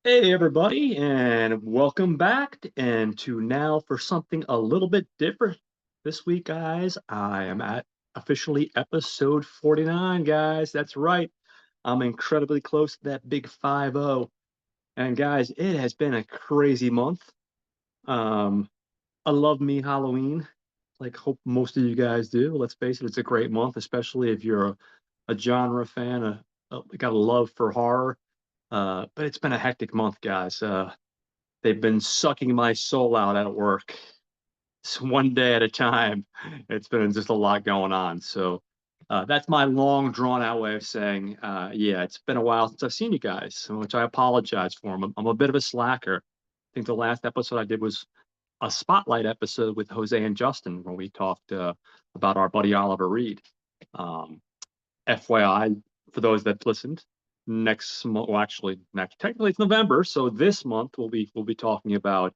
Hey everybody, and welcome back. And to now for something a little bit different this week, guys. I am at officially episode 49, guys. That's right. I'm incredibly close to that big 5-0. And guys, it has been a crazy month. Um, I love me Halloween, like hope most of you guys do. Let's face it, it's a great month, especially if you're a genre fan, got a love for horror. But it's been a hectic month, guys. They've been sucking my soul out at work. It's one day at a time. It's been just a lot going on. So that's my long, drawn out way of saying, yeah, it's been a while since I've seen you guys, which I apologize for. I'm a bit of a slacker. I think the last episode I did was a spotlight episode with Jose and Justin, where we talked about our buddy Oliver Reed. Um, FYI, for those that listened, next month, well, actually, next technically it's November, so this month we'll be talking about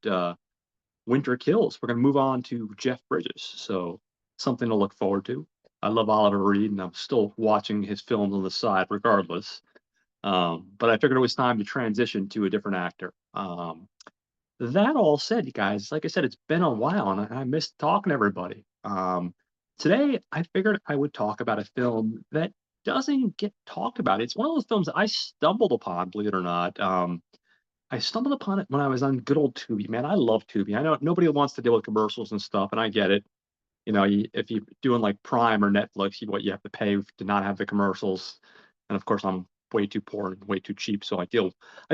Winter Kills. We're gonna move on to Jeff Bridges, so something to look forward to. I love Oliver Reed, and I'm still watching his films on the side, regardless. But I figured it was time to transition to a different actor. That all said, you guys, like I said, it's been a while, and I missed talking to everybody. Today, I figured I would talk about a film that doesn't get talked about. It's one of those films I stumbled upon, believe it or not. I stumbled upon it when I was on good old Tubi. Man, I love Tubi. I know nobody wants to deal with commercials and stuff, and I get it. If you're doing like Prime or Netflix, what you have to pay to not have the commercials. And of course, I'm way too poor and way too cheap, so I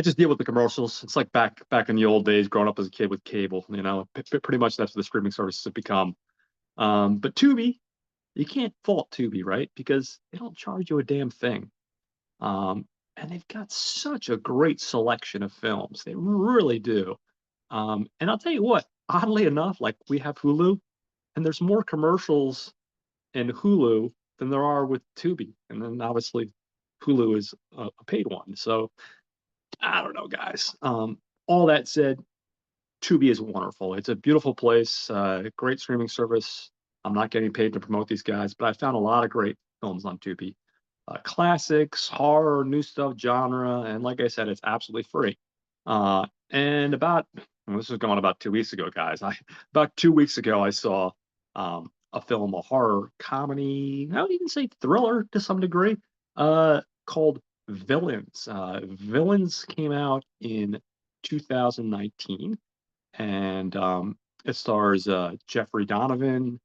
just deal with the commercials. It's like back in the old days, growing up as a kid with cable. Pretty much that's what the streaming services have become. But Tubi, you can't fault Tubi, right? Because they don't charge you a damn thing. Um, and they've got such a great selection of films. They really do. And I'll tell you what, oddly enough, like we have Hulu, and there's more commercials in Hulu than there are with Tubi. And then obviously Hulu is a paid one. So I don't know, guys. All that said, Tubi is wonderful. It's a beautiful place, great streaming service. I'm not getting paid to promote these guys, but I found a lot of great films on Tubi. Classics, horror, new stuff, genre, and like I said, it's absolutely free. And well, this was going about 2 weeks ago, guys. About 2 weeks ago, I saw a film, a horror comedy, I would even say thriller to some degree, called Villains. Villains came out in 2019, and it stars Jeffrey Donovan,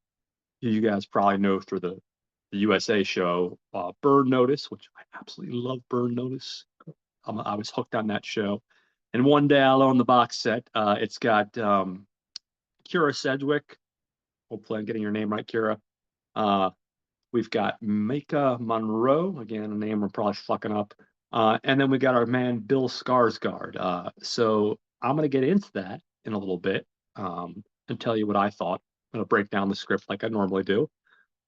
who you guys probably know through the USA show Burn Notice, which I absolutely love Burn Notice. I was hooked on that show. And one day I'll own the box set. It's got Kira Sedgwick. Hopefully I'm getting your name right, Kira. Uh, we've got Mika Monroe. Again, a name we're probably fucking up. And then we got our man Bill Skarsgård. So I'm going to get into that in a little bit and tell you what I thought. I'm going to break down the script like I normally do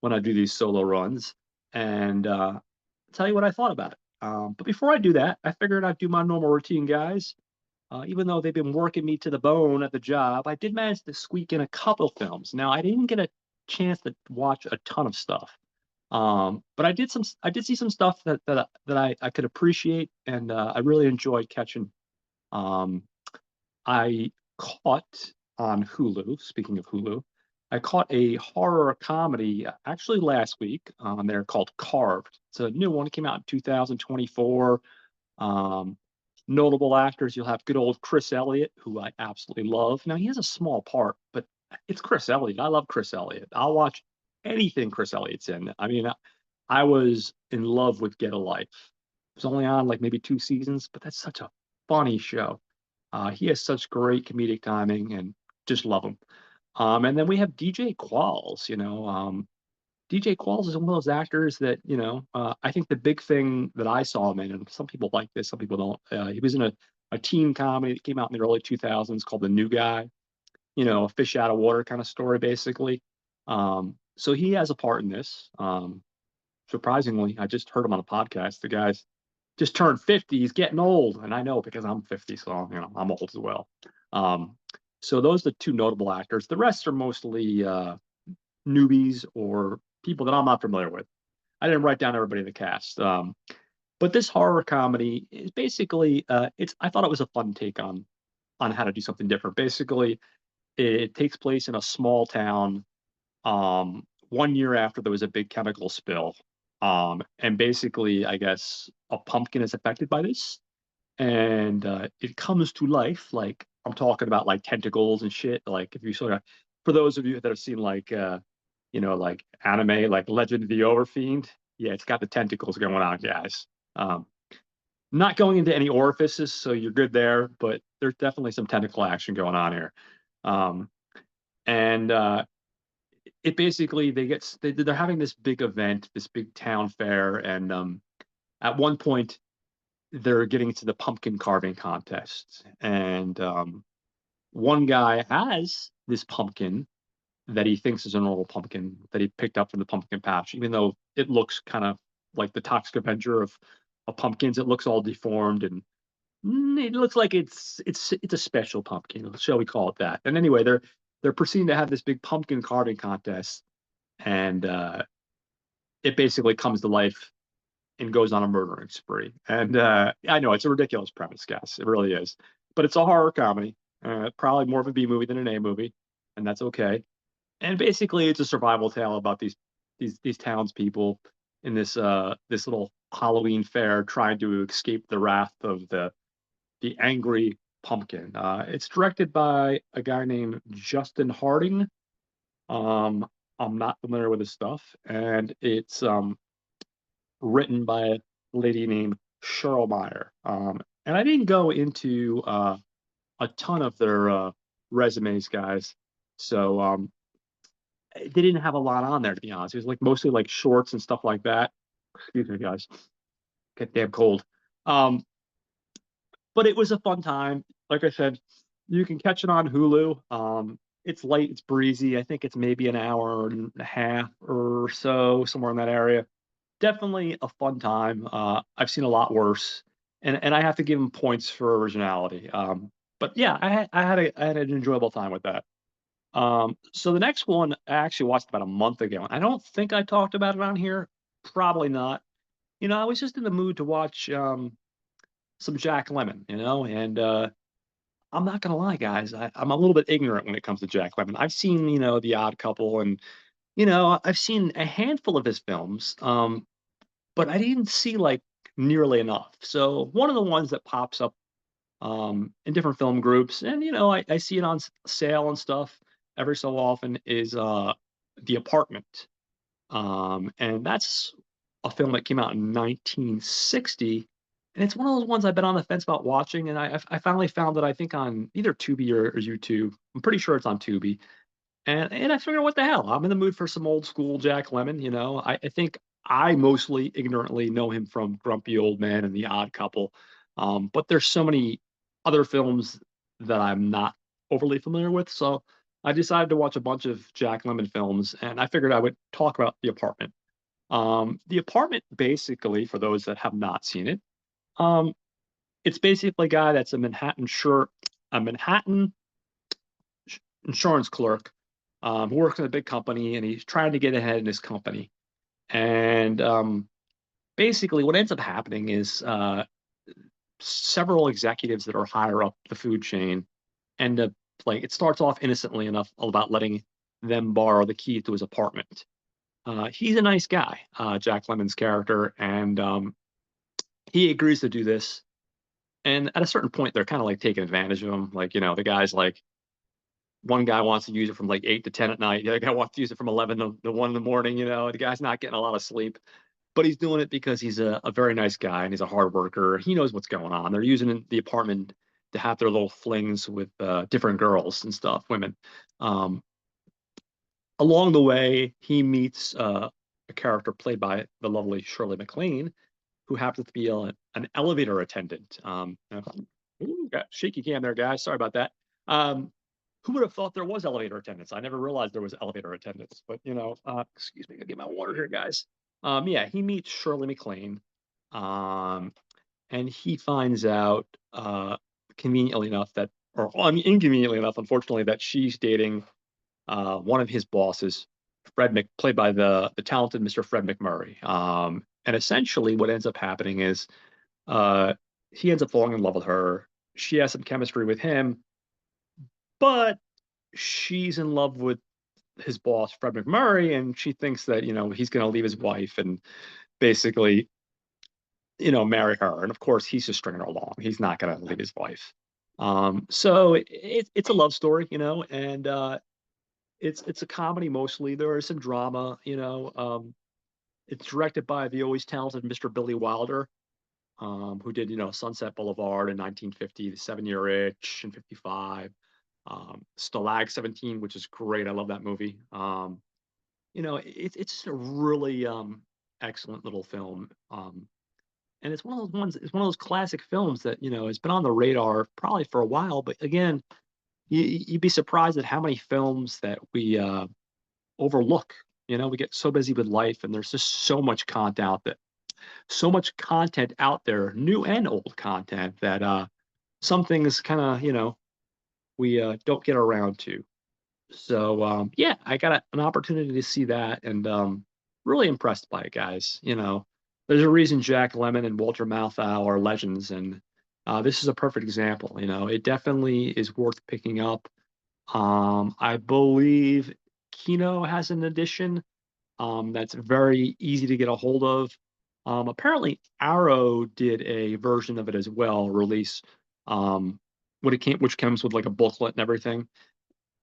when I do these solo runs and tell you what I thought about it. But before I do that, I figured I'd do my normal routine, guys. Even though they've been working me to the bone at the job, I did manage to squeak in a couple films. Now, I didn't get a chance to watch a ton of stuff, but I did see some stuff that I could appreciate, and I really enjoyed catching. Um, I caught on Hulu. Speaking of Hulu, I caught a horror comedy actually last week on there called Carved. It's a new one. It came out in 2024. Um, Notable actors, you'll have good old Chris Elliott, who I absolutely love. Now he has a small part, but it's Chris Elliott. I love Chris Elliott. I'll watch anything Chris Elliott's in. I mean, I was in love with Get a Life. It was only on like maybe 2 seasons, but that's such a funny show. He has such great comedic timing and just love him. And then we have DJ Qualls. DJ Qualls is one of those actors that, I think the big thing that I saw him in, and some people like this, some people don't, he was in a teen comedy that came out in the early 2000s called The New Guy, a fish out of water kind of story, basically. So he has a part in this. Surprisingly, I just heard him on a podcast. The guy's just turned 50. He's getting old. And I know because I'm 50, so, I'm old as well. Um, so those are the two notable actors. The rest are mostly newbies or people that I'm not familiar with. I didn't write down everybody in the cast. But this horror comedy is basically it's I thought it was a fun take on how to do something different. Basically, it takes place in a small town 1 year after there was a big chemical spill. And basically, I guess a pumpkin is affected by this, and it comes to life. Like I'm talking about like tentacles and shit. Like if you sort of, for those of you that have seen like like anime, like Legend of the Overfiend, yeah, it's got the tentacles going on, guys. Um, not going into any orifices, so you're good there, but there's definitely some tentacle action going on here. Um, and it basically they're having this big event, this big town fair, and at one point they're getting to the pumpkin carving contest, and one guy has this pumpkin that he thinks is a normal pumpkin that he picked up from the pumpkin patch, even though it looks kind of like the Toxic Avenger of pumpkins. It looks all deformed and it looks like it's a special pumpkin, shall we call it that? And anyway, they're proceeding to have this big pumpkin carving contest, and it basically comes to life and goes on a murdering spree. And I know it's a ridiculous premise, guys. It really is, but it's a horror comedy. Probably more of a B movie than an A movie, and that's okay. And basically, it's a survival tale about these townspeople in this little Halloween fair trying to escape the wrath of the angry pumpkin. It's directed by a guy named Justin Harding. Um, I'm not familiar with his stuff, and it's written by a lady named Cheryl Meyer. And I didn't go into a ton of their resumes, guys. So they didn't have a lot on there, to be honest. It was like mostly like shorts and stuff like that. Excuse me, guys. Get damn cold. Um, but it was a fun time. Like I said, you can catch it on Hulu. It's light, it's breezy. I think it's maybe an hour and a half or so, somewhere in that area. Definitely a fun time. I've seen a lot worse, and I have to give them points for originality. But yeah, I had an enjoyable time with that. So the next one I actually watched about a month ago. I don't think I talked about it on here. Probably not. I was just in the mood to watch some Jack Lemmon, and I'm not gonna lie, guys, I'm a little bit ignorant when it comes to Jack Lemmon. I've seen, The Odd Couple, and I've seen a handful of his films, but I didn't see like nearly enough. So one of the ones that pops up in different film groups, and I see it on sale and stuff every so often is The Apartment. And that's a film that came out in 1960. And it's one of those ones I've been on the fence about watching. And I finally found it, I think, on either Tubi or YouTube. I'm pretty sure it's on Tubi. And I figured, what the hell? I'm in the mood for some old school Jack Lemmon. I think I mostly ignorantly know him from Grumpy Old Man and The Odd Couple. But there's so many other films that I'm not overly familiar with. So I decided to watch a bunch of Jack Lemmon films, and I figured I would talk about The Apartment. The Apartment, basically, for those that have not seen it, um, it's basically a guy that's a Manhattan insurance clerk who works in a big company, and he's trying to get ahead in his company. And basically, what ends up happening is several executives that are higher up the food chain end up like it starts off innocently enough about letting them borrow the key to his apartment. He's a nice guy, Jack Lemmon's character, and he agrees to do this. And at a certain point, they're kind of like taking advantage of him. Like, the guy's like, one guy wants to use it from like 8 to 10 at night. The other guy wants to use it from 11 to 1 in the morning. The guy's not getting a lot of sleep, but he's doing it because he's a very nice guy and he's a hard worker. He knows what's going on. They're using the apartment to have their little flings with different girls and stuff, women. Um, Along the way, he meets a character played by the lovely Shirley MacLaine, who happens to be an elevator attendant. Ooh, got shaky cam there, guys. Sorry about that. Um, who would have thought there was elevator attendants? I never realized there was elevator attendants. But excuse me, I get my water here, guys. Yeah, he meets Shirley MacLaine, um, and he finds out conveniently enough or I mean, inconveniently enough, unfortunately, that she's dating one of his bosses, played by the talented Mr. Fred McMurray. And essentially, what ends up happening is uh, he ends up falling in love with her. She has some chemistry with him, but she's in love with his boss, Fred McMurray, and she thinks that, he's going to leave his wife and basically, marry her. And of course, he's just stringing her along. He's not going to leave his wife. So it's a love story, and it's a comedy mostly. There is some drama, It's directed by the always talented Mr. Billy Wilder, who did, Sunset Boulevard in 1950, The 7 Year Itch in 55, Stalag 17, which is great. I love that movie. It's just a really excellent little film. And it's one of those ones, it's one of those classic films that, has been on the radar probably for a while. But again, you'd be surprised at how many films that we overlook. We get so busy with life, and there's just so much content out there, new and old content, that some things kind of, we don't get around to. So yeah, I got an opportunity to see that, and really impressed by it, guys. There's a reason Jack Lemmon and Walter Matthau are legends, and this is a perfect example. It definitely is worth picking up. I believe Kino has an edition that's very easy to get a hold of. Apparently, Arrow did a version of it as well, release which comes with like a booklet and everything.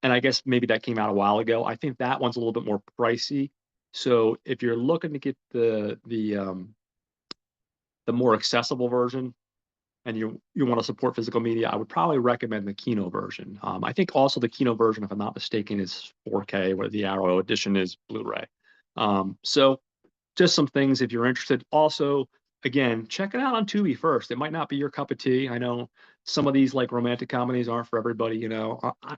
And I guess maybe that came out a while ago. I think that one's a little bit more pricey. So if you're looking to get the more accessible version, and you want to support physical media, I would probably recommend the Kino version. I think also the Kino version, if I'm not mistaken, is 4K, where the Arrow edition is Blu-ray. So just some things if you're interested. Also, again, check it out on Tubi first. It might not be your cup of tea. I know some of these like romantic comedies aren't for everybody.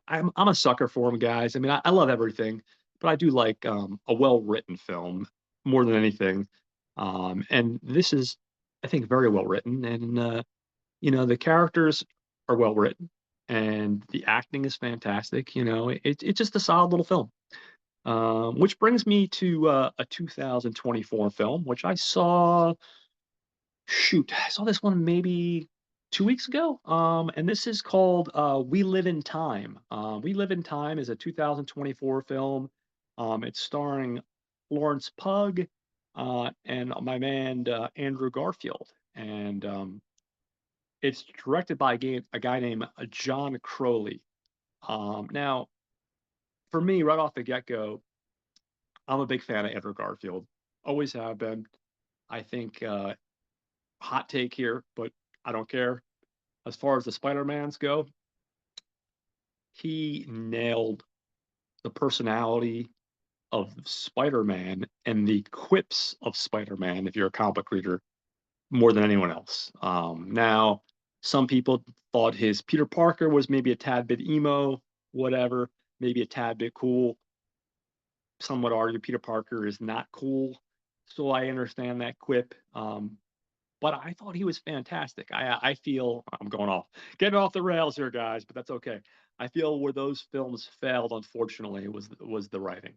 I'm a sucker for them, guys. I mean, I love everything, but I do like a well-written film more than anything. And this is, I think, very well written, and the characters are well written, and the acting is fantastic. It's just a solid little film. Which brings me to a 2024 film, which I saw. Shoot, I saw this one maybe 2 weeks ago. And this is called We Live in Time. We Live in Time is a 2024 film. It's starring Florence Pugh and my man Andrew Garfield, and it's directed by a guy named John Crowley. Now, for me, right off the get go, I'm a big fan of Andrew Garfield. Always have been. I think hot take here, but I don't care. As far as the Spider-Mans go, he nailed the personality of Spider-Man and the quips of Spider-Man, if you're a comic book reader, more than anyone else. Now, some people thought his Peter Parker was maybe a tad bit emo, whatever, maybe a tad bit cool. Some would argue Peter Parker is not cool, so I understand that quip. But I thought he was fantastic. I feel I'm going off, getting off the rails here, guys, but that's okay. I feel where those films failed, unfortunately, was the writing.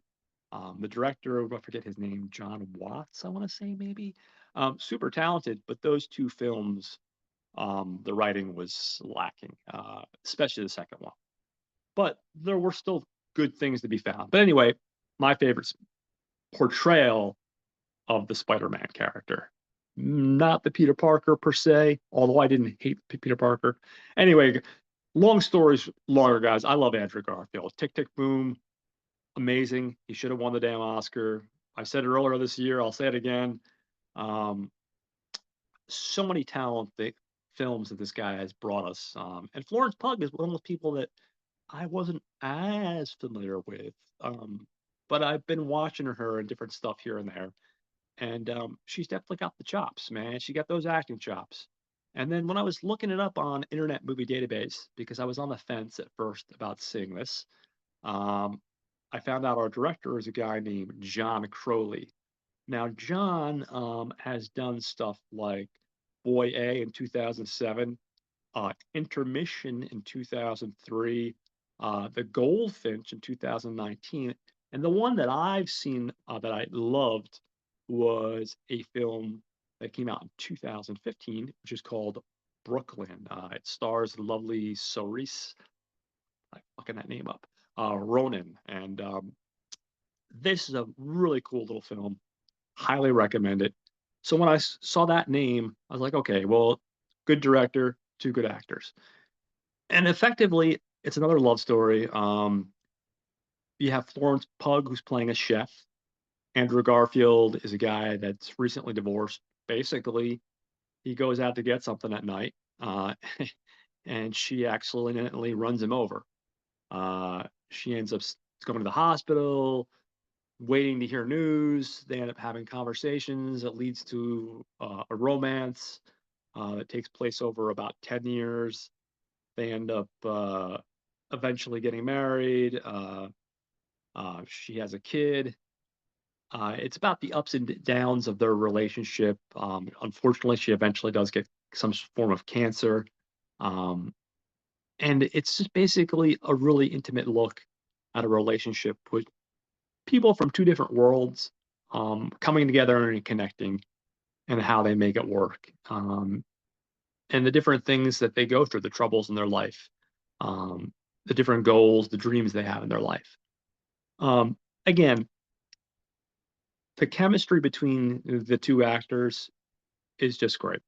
The director, I forget his name, John Watts, I want to say maybe, super talented, but those two films, the writing was lacking, especially the second one. But there were still good things to be found. But anyway, my favorite portrayal of the Spider-Man character. Not the Peter Parker per se, although I didn't hate Peter Parker. Anyway, long stories longer, guys. I love Andrew Garfield. Tick, tick, boom. Amazing. He should have won the damn Oscar. I said it earlier this year. I'll say it again. Um, so many talented films that this guy has brought us. And Florence Pugh is one of those people that I wasn't as familiar with. But I've been watching her and different stuff here and there. And she's definitely got the chops, man. She got those acting chops. And then when I was looking it up on Internet Movie Database, because I was on the fence at first about seeing this, um, I found out our director is a guy named John Crowley. Now, John has done stuff like Boy A in 2007, Intermission in 2003, The Goldfinch in 2019, and the one that I've seen that I loved was a film that came out in 2015, which is called Brooklyn. It stars the lovely Cerise, I'm fucking that name up, Ronan, and this is a really cool little film. Highly recommend it. So when I saw that name, I was like, okay, well, good director, two good actors, and effectively, it's another love story. You have Florence Pugh, who's playing a chef. Andrew Garfield is a guy that's recently divorced. Basically, he goes out to get something at night, uh, and she accidentally runs him over. She ends up going to the hospital, waiting to hear news. They end up having conversations that leads to a romance that takes place over about 10 years. They end up eventually getting married. She has a kid. It's about the ups and downs of their relationship. Unfortunately, she eventually does get some form of cancer. Um, and it's just basically a really intimate look at a relationship with people from two different worlds coming together and connecting and how they make it work. And the different things that they go through, the troubles in their life, um, the different goals, the dreams they have in their life. Um, Again, the chemistry between the two actors is just great.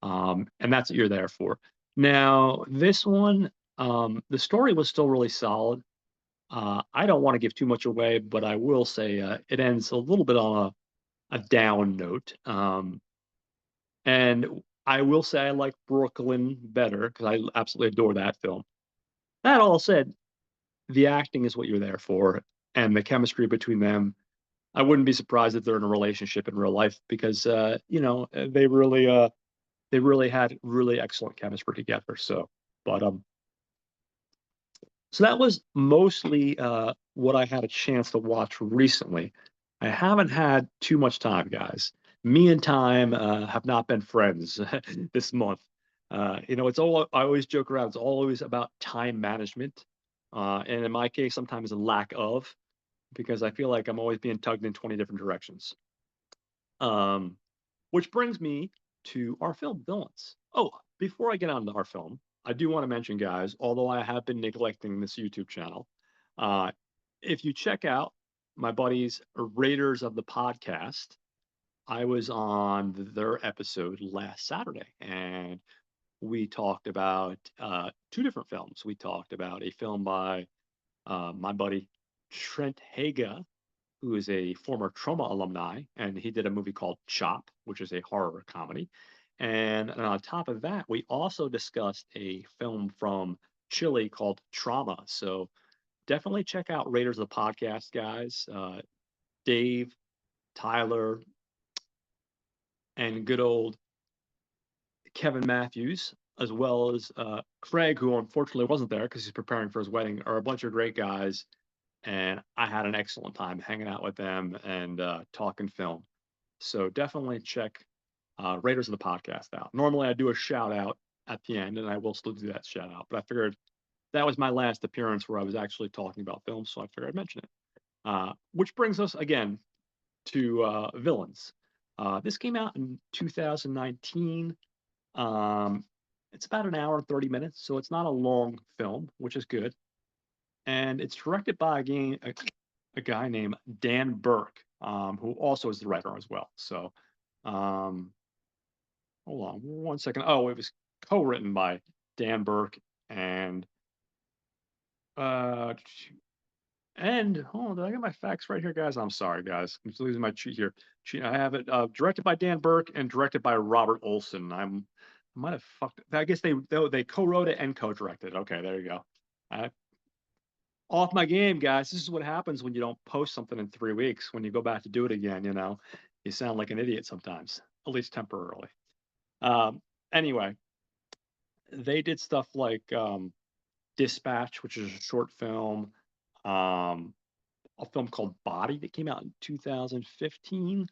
And that's what you're there for. Now, this one, the story was still really solid. I don't want to give too much away, but I will say it ends a little bit on a down note. And I will say I like Brooklyn better because I absolutely adore that film. That all said, the acting is what you're there for, and the chemistry between them. I wouldn't be surprised if they're in a relationship in real life because they really had really excellent chemistry together. So that was mostly what I had a chance to watch recently. I haven't had too much time, guys. Me and time have not been friends this month. It's all I always joke around. It's always about time management, and in my case, sometimes a lack of, because I feel like I'm always being tugged in 20 different directions. Um, which brings me to our film, Villains. Oh, before I get on to our film, I do want to mention, guys, although I have been neglecting this YouTube channel, uh, if you check out my buddies, Raiders of the Podcast, I was on their episode last Saturday, and we talked about two different films. We talked about a film by my buddy Trent Haga, who is a former Trauma alumni, and he did a movie called Chop, which is a horror comedy. And on top of that, we also discussed a film from Chile called Trauma. So definitely check out Raiders of the Podcast, guys. Dave, Tyler, and good old Kevin Matthews, as well as Craig, who unfortunately wasn't there because he's preparing for his wedding, are a bunch of great guys. And I had an excellent time hanging out with them and talking film. So definitely check Raiders of the Podcast out. Normally I do a shout out at the end, and I will still do that shout out. But I figured that was my last appearance where I was actually talking about films, so I figured I'd mention it. Which brings us again to Villains. This came out in 2019. Um, it's about an hour and 30 minutes, so it's not a long film, which is good. And it's directed by a guy named Dan Burke, who also is the writer as well. So um, hold on one second. Oh, it was co-written by Dan Burke uh and hold on, did I get my facts right here, guys? I'm sorry, guys. I'm just losing my cheat here. I have it directed by Dan Burke and directed by Robert Olson. I might have fucked. I guess they co-wrote it and co-directed. Okay, there you go. I off my game, guys. This is what happens when you don't post something in 3 weeks. When you go back to do it again, you sound like an idiot sometimes, at least temporarily. Um, anyway, they did stuff like Dispatch, which is a short film, um, a film called Body that came out in 2015.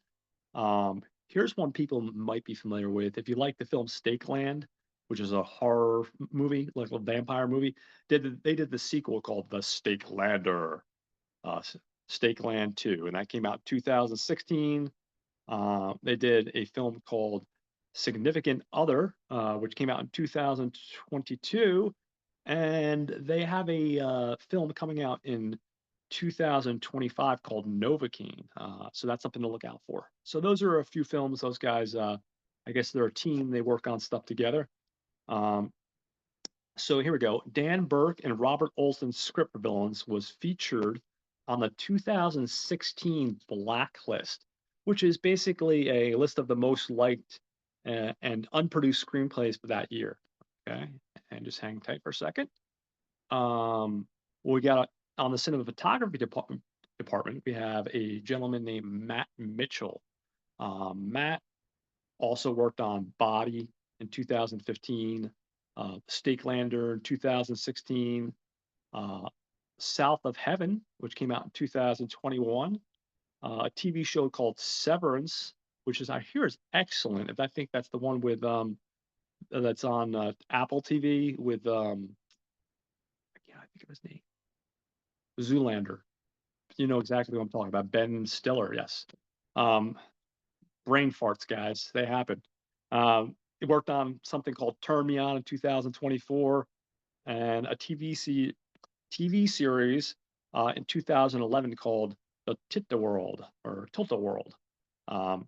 Here's one people might be familiar with. If you like the film Stakeland, which is a horror movie, like a vampire movie, they did the sequel called The Stakelander, uh, Stakeland 2, and that came out in 2016. They did a film called Significant Other, which came out in 2022, and they have a film coming out in 2025 called Novocaine. So that's something to look out for. So those are a few films. Those guys, I guess they're a team. They work on stuff together. Um, so here we go. Dan Burke and Robert Olson's script for Villains was featured on the 2016 Blacklist, which is basically a list of the most liked and unproduced screenplays for that year. Okay, and just hang tight for a second. Um, we got on the cinematography department. We have a gentleman named Matt Mitchell. Matt also worked on Body in 2015, Stakelander in 2016, uh, South of Heaven, which came out in 2021, a TV show called Severance, which is I hear is excellent. If I think that's the one with that's on Apple TV with I can't think of his name, Zoolander. You know exactly what I'm talking about. Ben Stiller, yes. Um, Brain farts, guys. They happen. He worked on something called Turn Me On in 2024 and a TV series in 2011 called The Titta World or Tilta World. Um,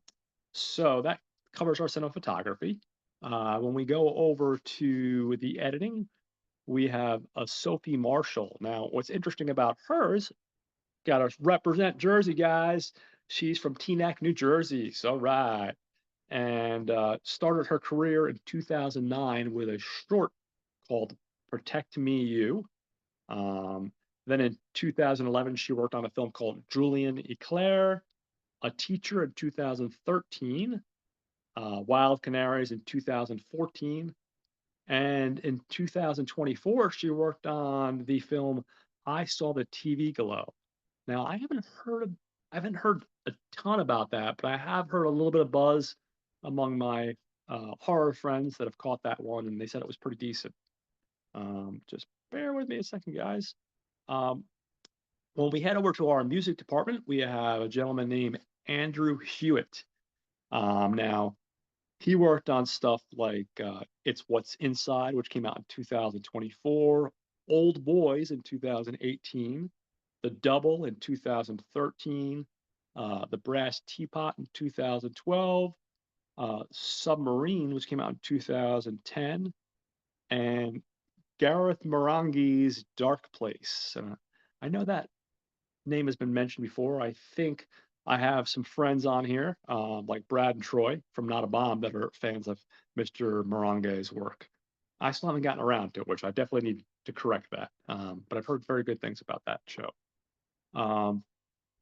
so that covers our cinematography. When we go over to the editing, we have a Sophie Marshall. Now, what's interesting about hers, got to represent Jersey, guys. She's from Teaneck, New Jersey. So, right. And started her career in 2009 with a short called Protect Me You. Um, then in 2011, she worked on a film called Julian Eclair, A Teacher in 2013, Wild Canaries in 2014, and in 2024, she worked on the film I Saw the TV Glow. Now, I haven't heard a ton about that, but I have heard a little bit of buzz among my horror friends that have caught that one, and they said it was pretty decent. Just bear with me a second, guys. Um, when we head over to our music department, we have a gentleman named Andrew Hewitt. Now, he worked on stuff like It's What's Inside, which came out in 2024, Old Boys in 2018, The Double in 2013, The Brass Teapot in 2012, Submarine, which came out in 2010, and Gareth Marenghi's Dark Place. I know that name has been mentioned before. I think I have some friends on here, like Brad and Troy from Not a Bomb, that are fans of Mr. Marenghi's work. I still haven't gotten around to it, which I definitely need to correct that. But I've heard very good things about that show. Um,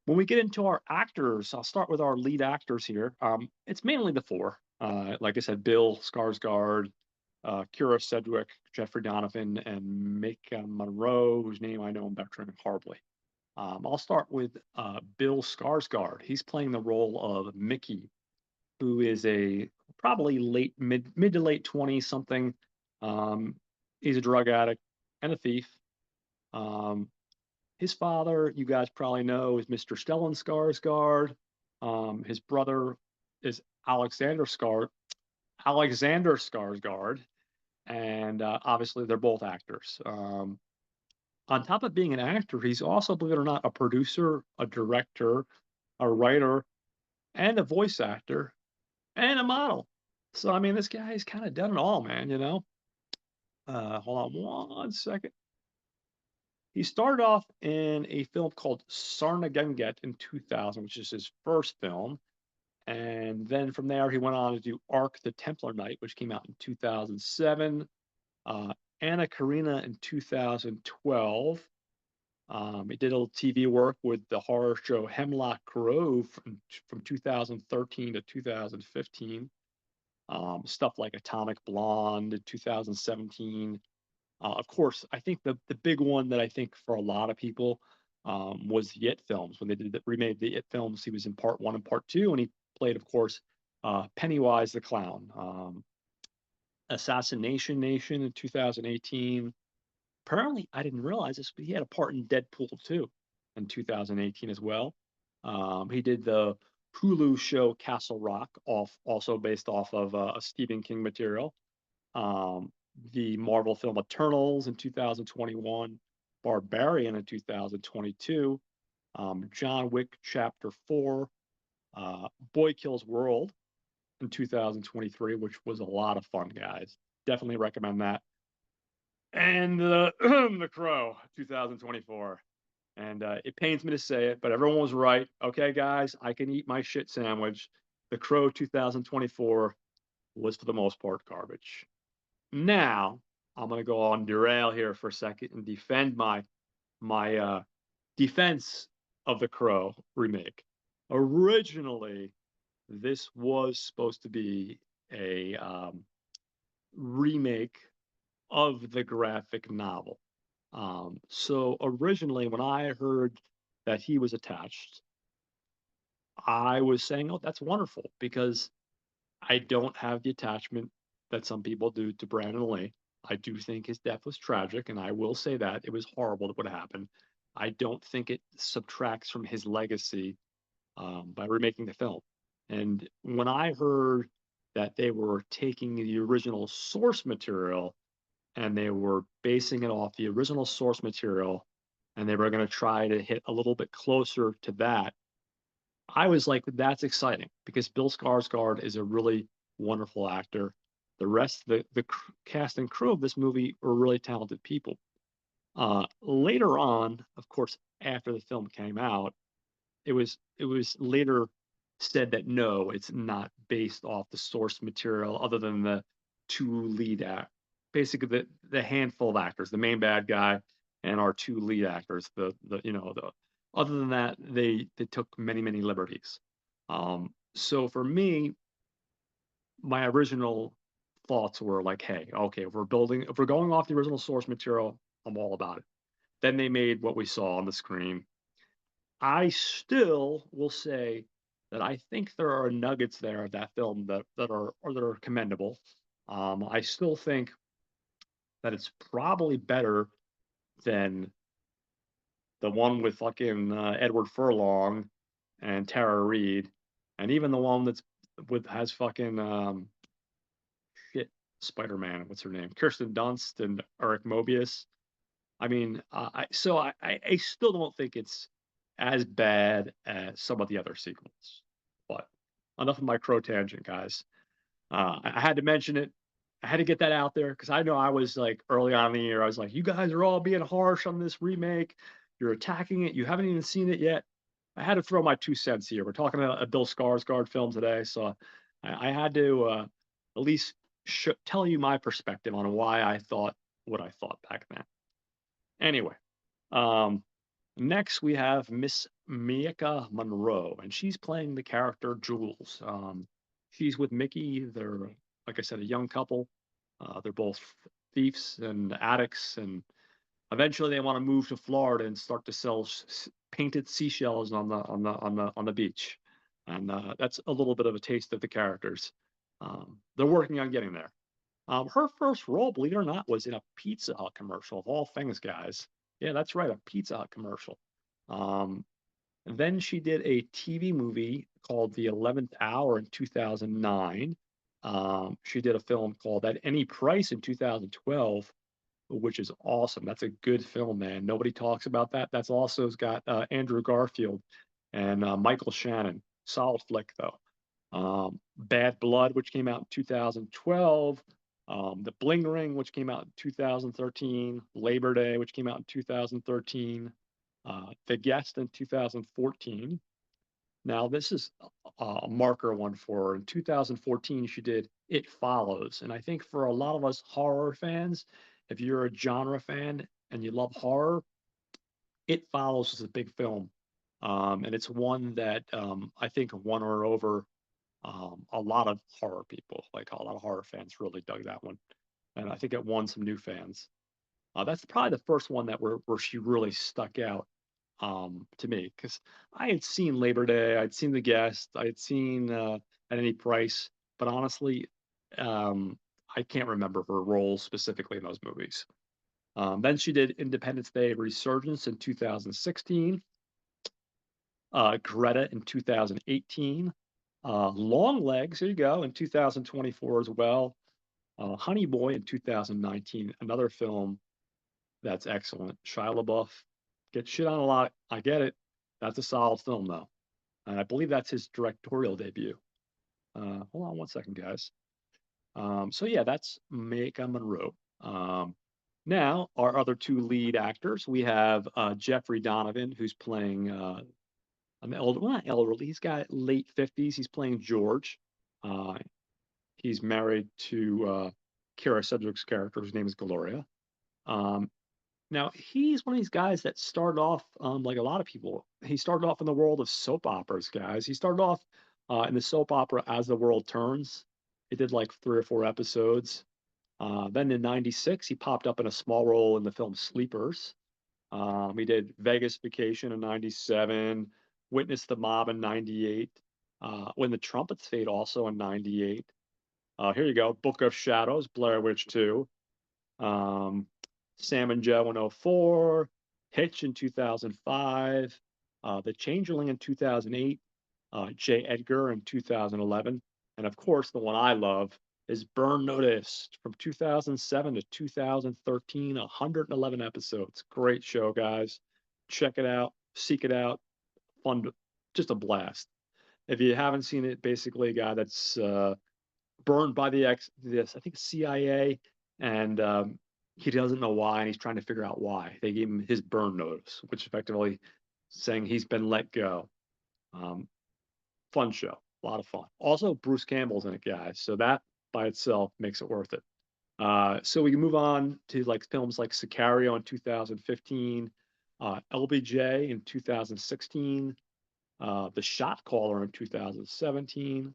when we get into our actors, I'll start with our lead actors here. It's mainly the four. Like I said, Bill Skarsgård, Kira Sedgwick, Jeffrey Donovan, and Micah Monroe, whose name I know I'm butchering horribly. I'll start with Bill Skarsgård. He's playing the role of Mickey, who is a probably mid to late 20s something. Um, he's a drug addict and a thief. Um, his father, you guys probably know, is Mr. Stellan Skarsgård. His brother is Alexander Skarsgård, and obviously they're both actors. On top of being an actor, he's also, believe it or not, a producer, a director, a writer, and a voice actor, and a model. So I mean, this guy's kind of done it all, man. Hold on one second. He started off in a film called Sarnagunget in 2000, which is his first film. And then from there, he went on to do Ark the Templar Knight, which came out in 2007, uh, Anna Karina in 2012. He did a little TV work with the horror show Hemlock Grove from 2013 to 2015. Stuff like Atomic Blonde in 2017. Of course, I think the big one that I think for a lot of people was the It films. When they remade the It films, he was in part one and part two, and he played, of course, Pennywise the Clown. Assassination Nation in 2018. Apparently, I didn't realize this, but he had a part in Deadpool 2 in 2018 as well. He did the Hulu show Castle Rock, also based off of a Stephen King material. Um, the Marvel film Eternals in 2021, Barbarian in 2022, John Wick Chapter 4, Boy Kills World in 2023, which was a lot of fun, guys. Definitely recommend that. And The Crow 2024. And it pains me to say it, but everyone was right. Okay, guys, I can eat my shit sandwich. The Crow 2024 was for the most part garbage. Now I'm gonna go on derail here for a second and defend my defense of the Crow remake. Originally, this was supposed to be a remake of the graphic novel. So originally, when I heard that he was attached, I was saying, "Oh, that's wonderful," because I don't have the attachment that some people do to Brandon Lee. I do think his death was tragic, and I will say that it was horrible that would happen. I don't think it subtracts from his legacy by remaking the film. And when I heard that they were taking the original source material and they were basing it off the original source material and they were going to try to hit a little bit closer to that, I was like, that's exciting because Bill Skarsgård is a really wonderful actor. The rest, the cast and crew of this movie were really talented people. Later on, of course, after the film came out, it was later said that no, it's not based off the source material other than the two lead act, basically the handful of actors, the main bad guy and our two lead actors. The other than that, they took many liberties. So for me, my original thoughts were like, hey, okay, if we're going off the original source material, I'm all about it. Then they made what we saw on the screen. I still will say that I think there are nuggets there of that film that are commendable. I still think that it's probably better than the one with fucking Edward Furlong and Tara Reid, and even the one that's with has fucking shit Spider Man. What's her name? Kirsten Dunst and Eric Mobius. I mean, I still don't think it's as bad as some of the other sequels. But enough of my crow tangent, guys. I had to mention it. I had to get that out there because I know I was like early on in the year. I was like, you guys are all being harsh on this remake. You're attacking it. You haven't even seen it yet. I had to throw my 2 cents here. We're talking about a Bill Skarsgård film today, so I had to at least tell you my perspective on why I thought what I thought back then. Anyway, um, next we have Miss Mieka Monroe, and she's playing the character Jules. She's with Mickey. They're, like I said, a young couple. They're both thieves and addicts, and eventually they want to move to Florida and start to sell painted seashells on the beach. And that's a little bit of a taste of the characters. They're working on getting there. Her first role, believe it or not, was in a Pizza Hut commercial, of all things, guys. Yeah, that's right, a Pizza Hut commercial. Um, and then she did a TV movie called The 11th Hour in 2009. She did a film called At Any Price in 2012, which is awesome. That's a good film, man. Nobody talks about that. That's also got Andrew Garfield and Michael Shannon. Solid flick, though. Bad Blood, which came out in 2012. The Bling Ring, which came out in 2013. Labor Day, which came out in 2013. The Guest in 2014. Now, this is a marker one for her. In 2014, she did It Follows. And I think for a lot of us horror fans, if you're a genre fan and you love horror, It Follows is a big film. And it's one that I think won her over a lot of horror people, like a lot of horror fans really dug that one. And I think it won some new fans. That's probably the first one where she really stuck out to me because I had seen Labor Day, I'd seen The Guest, I had seen At Any Price, but honestly, um, I can't remember her role specifically in those movies. Then she did Independence Day Resurgence in 2016. Greta in 2018. Long Legs, there you go, in 2024 as well. Honey Boy in 2019, another film that's excellent. Shia LaBeouf gets shit on a lot. I get it. That's a solid film, though. And I believe that's his directorial debut. Hold on one second, guys. So yeah, that's Maika Monroe. Now, our other two lead actors, we have Jeffrey Donovan, who's playing an elder, well, not elderly, he's got late 50s. He's playing George. Uh, he's married to Kira Sedgwick's character, whose name is Gloria. Um, Now, he's one of these guys that started off like a lot of people. He started off in the world of soap operas, guys. He started off in the soap opera As the World Turns. He did like 3 or 4 episodes. Then in '96, he popped up in a small role in the film Sleepers. He did Vegas Vacation in '97, Witness the Mob in '98, When the Trumpets Fade also in '98. Here you go, Book of Shadows, Blair Witch 2. Um, Sam and Joe in '04, Hitch in 2005, The Changeling in 2008, J. Edgar in 2011, and of course, the one I love is Burn Notice from 2007 to 2013, 111 episodes. Great show, guys. Check it out, seek it out. Fun, just a blast. If you haven't seen it, basically a guy that's burned by this, I think, CIA, and he doesn't know why, and he's trying to figure out why. They gave him his burn notice, which effectively saying he's been let go. Um, Fun show, a lot of fun. Also, Bruce Campbell's in it, guys, so that by itself makes it worth it. So we can move on to like films like Sicario in 2015, LBJ in 2016, The Shot Caller in 2017,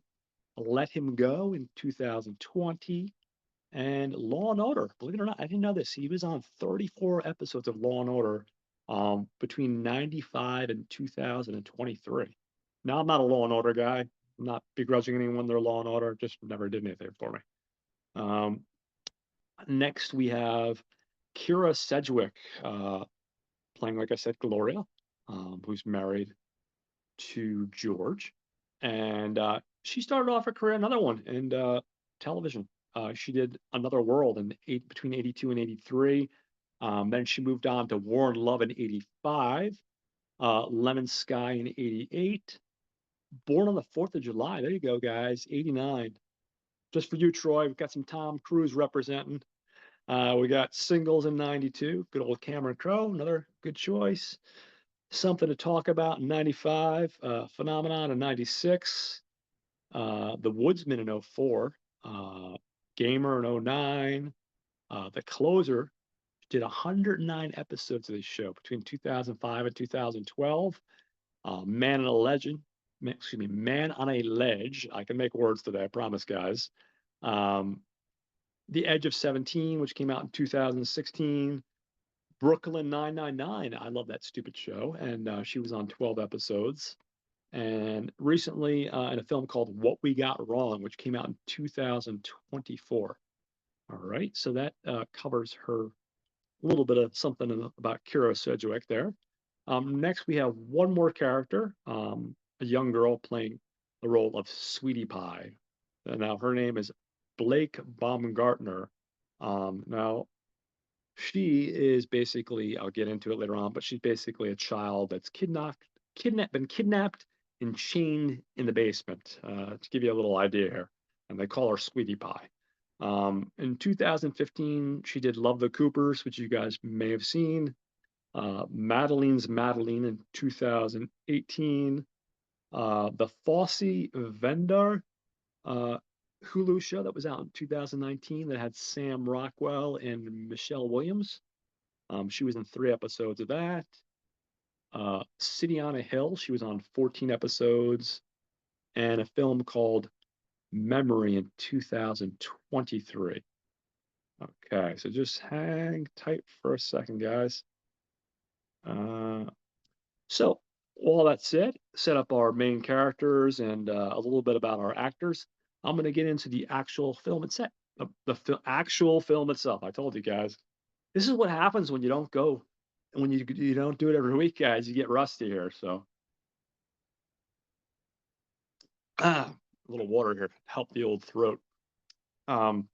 Let Him Go in 2020, and Law and Order. Believe it or not, I didn't know this. He was on 34 episodes of Law and Order between '95 and 2023. Now, I'm not a Law and Order guy. I'm not begrudging anyone their Law and Order. Just never did anything for me. Um, Next, we have Kira Sedgwick playing, like I said, Gloria, who's married to George, and she started off her career another one in television. She did Another World between '82 and '83. Then she moved on to War and Love in '85, Lemon Sky in '88, Born on the Fourth of July. There you go, guys. '89. Just for you, Troy. We've got some Tom Cruise representing. We got Singles in '92. Good old Cameron Crowe, another good choice. Something to Talk About in '95, Phenomenon in '96, The Woodsman in '04, Gamer in '09, The Closer did 109 episodes of this show between 2005 and 2012. Man on a Legend, excuse me, Man on a Ledge. I can make words today, I promise, guys. Um, The Edge of 17, which came out in 2016. Brooklyn 999. I love that stupid show, and she was on 12 episodes. And recently, in a film called What We Got Wrong, which came out in 2024. All right, so that covers her, a little bit of something about Kira Sedgwick there. Next, we have one more character, a young girl playing the role of Sweetie Pie. Now, her name is Blake Baumgartner. Now, she is basically, I'll get into it later on, but she's basically a child that's been kidnapped and chained in the basement, to give you a little idea here. And they call her Sweetie Pie. In 2015, she did Love the Coopers, which you guys may have seen. Madeline's Madeline in 2018. The Fosse Vendor Hulu show that was out in 2019 that had Sam Rockwell and Michelle Williams. She was in 3 episodes of that. City on a Hill, she was on 14 episodes, and a film called Memory in 2023. Okay, so just hang tight for a second, guys. So, all that said, set up our main characters and a little bit about our actors. I'm going to get into the actual film itself. Actual film itself. I told you guys. This is what happens when you don't go, when you don't do it every week, guys. You get rusty here. So, A little water here, help the old throat. Um,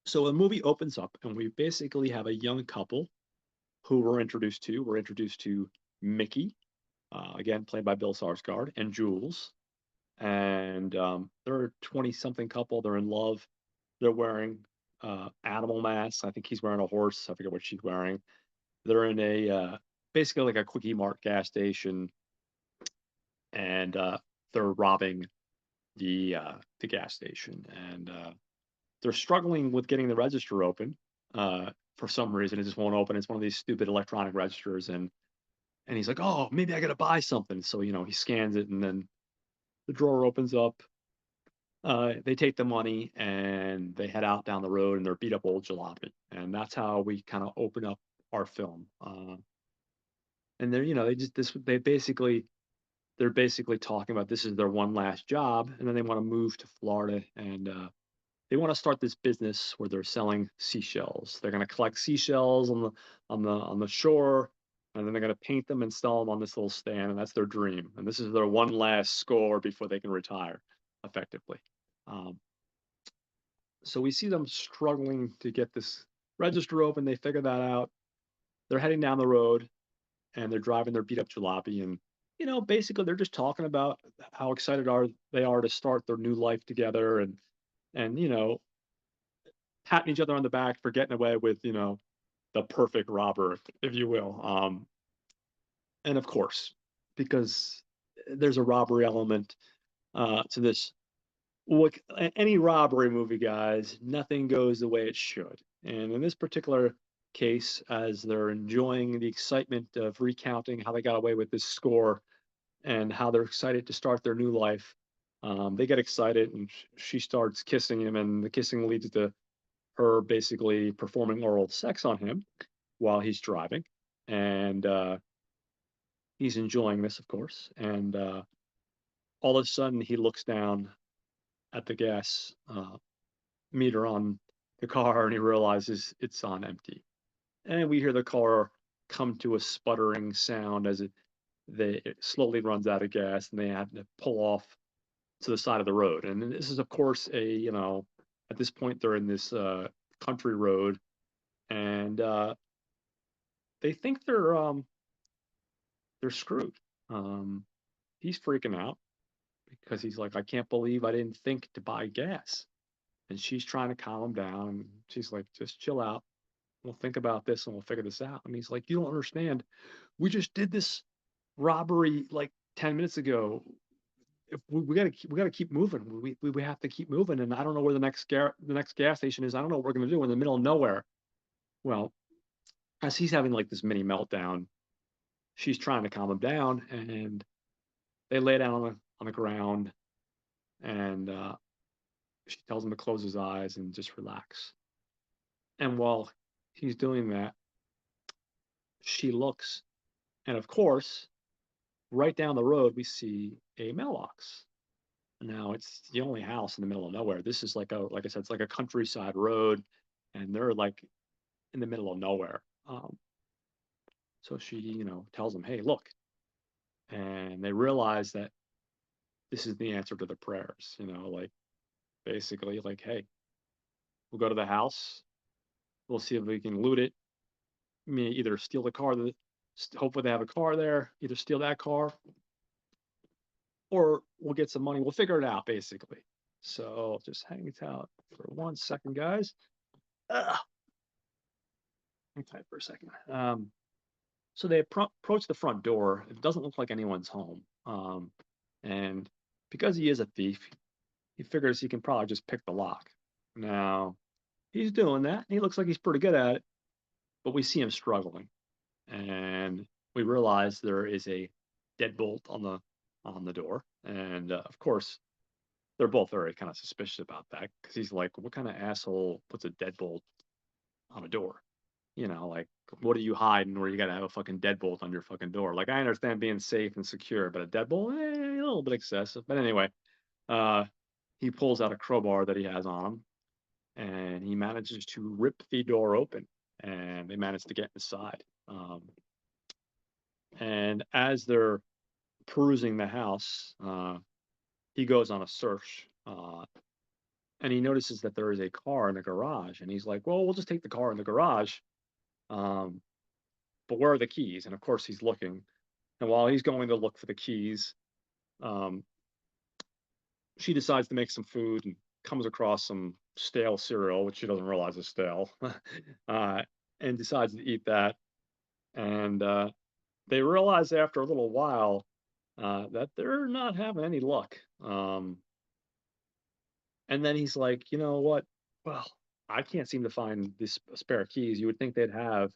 so the movie opens up, and we basically have a young couple who we're introduced to. We're introduced to Mickey, again played by Bill Skarsgård, and Jules, and they're a 20-something couple. They're in love. They're wearing animal masks. I think he's wearing a horse. I forget what she's wearing. They're in a basically like a quickie mart gas station, and they're robbing the gas station, and they're struggling with getting the register open. For some reason, it just won't open. It's one of these stupid electronic registers, and he's like, "Oh, maybe I got to buy something." So he scans it, and then the drawer opens up. They take the money and they head out down the road, and they're beat up old jalopy, and that's how we kind of open up our film. And they're they just this they're basically talking about this is their one last job, and then they want to move to Florida, and they want to start this business where they're selling seashells. They're going to collect seashells on the shore, and then they're going to paint them and sell them on this little stand, and that's their dream. And this is their one last score before they can retire, effectively. Um, so we see them struggling to get this register open. They figure that out. They're heading down the road, and they're driving their beat up jalopy, and basically they're just talking about how excited they are to start their new life together, and patting each other on the back for getting away with the perfect robber, if you will. And of course, because there's a robbery element to this, look, any robbery movie, guys, nothing goes the way it should. And in this particular case, as they're enjoying the excitement of recounting how they got away with this score and how they're excited to start their new life, they get excited, and she starts kissing him, and the kissing leads to her basically performing oral sex on him while he's driving. And he's enjoying this, of course. And all of a sudden, he looks down at the gas meter on the car, and he realizes it's on empty. And we hear the car come to a sputtering sound as it slowly runs out of gas, and they have to pull off to the side of the road. And this is, of course, at this point, they're in this country road, and they think they're screwed. Um, he's freaking out because he's like, I can't believe I didn't think to buy gas. And she's trying to calm him down. And she's like, just chill out. We'll think about this and we'll figure this out. And he's like, you don't understand. We just did this robbery like 10 minutes ago. If we gotta keep moving. We have to keep moving. And I don't know where the next gas station is. I don't know what we're gonna do. We're in the middle of nowhere. Well, as he's having like this mini meltdown, she's trying to calm him down, and they lay down on the ground, and she tells him to close his eyes and just relax. And while he's doing that, she looks, and of course, right down the road, we see a mailbox. Now it's the only house in the middle of nowhere. This is like I said, it's like a countryside road, and they're like in the middle of nowhere. So she, tells him, "Hey, look," and they realize that this is the answer to the prayers. Like basically, like, "Hey, we'll go to the house. We'll see if we can loot it. I mean, either steal the car hopefully they have a car there. Either steal that car, or we'll get some money. We'll figure it out, basically." So just hang out for 1 second, guys. Ugh, hang tight for a second. So they approach the front door. It doesn't look like anyone's home. And because he is a thief, he figures he can probably just pick the lock. Now, he's doing that. He looks like he's pretty good at it, but we see him struggling. And we realize there is a deadbolt on the door. And of course, they're both very kind of suspicious about that, because he's like, what kind of asshole puts a deadbolt on a door? Like, what are you hiding where you got to have a fucking deadbolt on your fucking door? Like, I understand being safe and secure, but a deadbolt, a little bit excessive. But anyway, uh, he pulls out a crowbar that he has on him, and he manages to rip the door open, and they manage to get inside. And as they're perusing the house, he goes on a search, and he notices that there is a car in the garage, and he's like, "Well, we'll just take the car in the garage, um, but where are the keys?" And of course, he's looking, and while he's going to look for the keys, um, she decides to make some food and comes across some stale cereal, which she doesn't realize is stale, uh, and decides to eat that. And they realize after a little while that they're not having any luck. And then he's like, you know what? Well, I can't seem to find this spare keys. You would think they'd have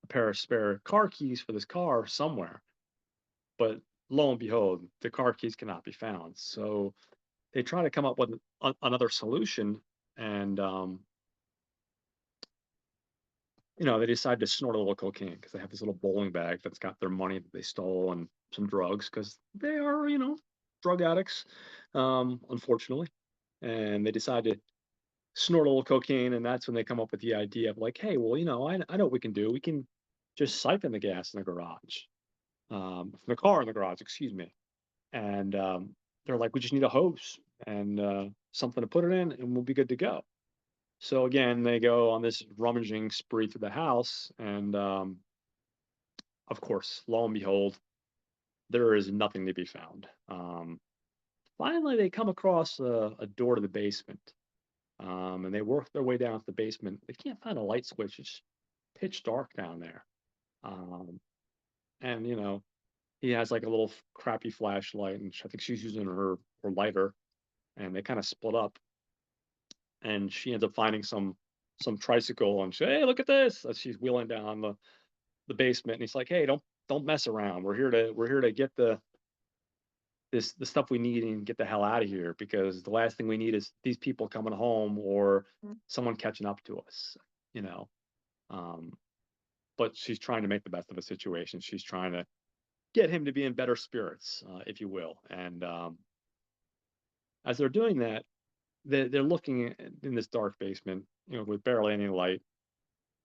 a pair of spare car keys for this car somewhere, but lo and behold, the car keys cannot be found. So they try to come up with another solution, and they decide to snort a little cocaine because they have this little bowling bag that's got their money that they stole and some drugs because they are, drug addicts, unfortunately. And they decide to snort a little cocaine, and that's when they come up with the idea of like, hey, well, I know what we can do. We can just siphon the gas in the garage, from the car in the garage, excuse me. And they're like, we just need a hose and something to put it in, and we'll be good to go. So again, they go on this rummaging spree through the house, and of course, lo and behold, there is nothing to be found. Finally, they come across a door to the basement, and they work their way down to the basement. They can't find a light switch; it's pitch dark down there. Um, and he has like a little crappy flashlight, and I think she's using her lighter, and they kind of split up. And she ends up finding some tricycle, and she, hey, look at this, as she's wheeling down the basement. And he's like, hey, don't mess around. We're here to get the stuff we need and get the hell out of here, because the last thing we need is these people coming home or someone catching up to us, you know. Um, but she's trying to make the best of a situation. She's trying to get him to be in better spirits, if you will. And as they're doing that, they're looking in this dark basement, with barely any light,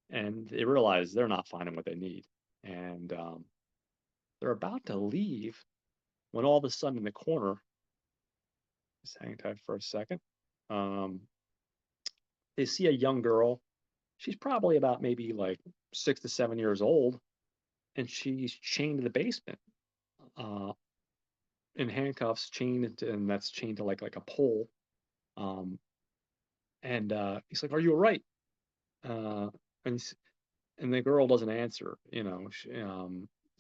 and they realize they're not finding what they need. And they're about to leave when all of a sudden in the corner, just hang tight for a second, um, they see a young girl. She's probably about maybe like 6 to 7 years old, and she's chained to the basement, uh, in handcuffs, and that's chained to like a pole. Um, and he's like, "Are you all right?" Uh, and and the girl doesn't answer.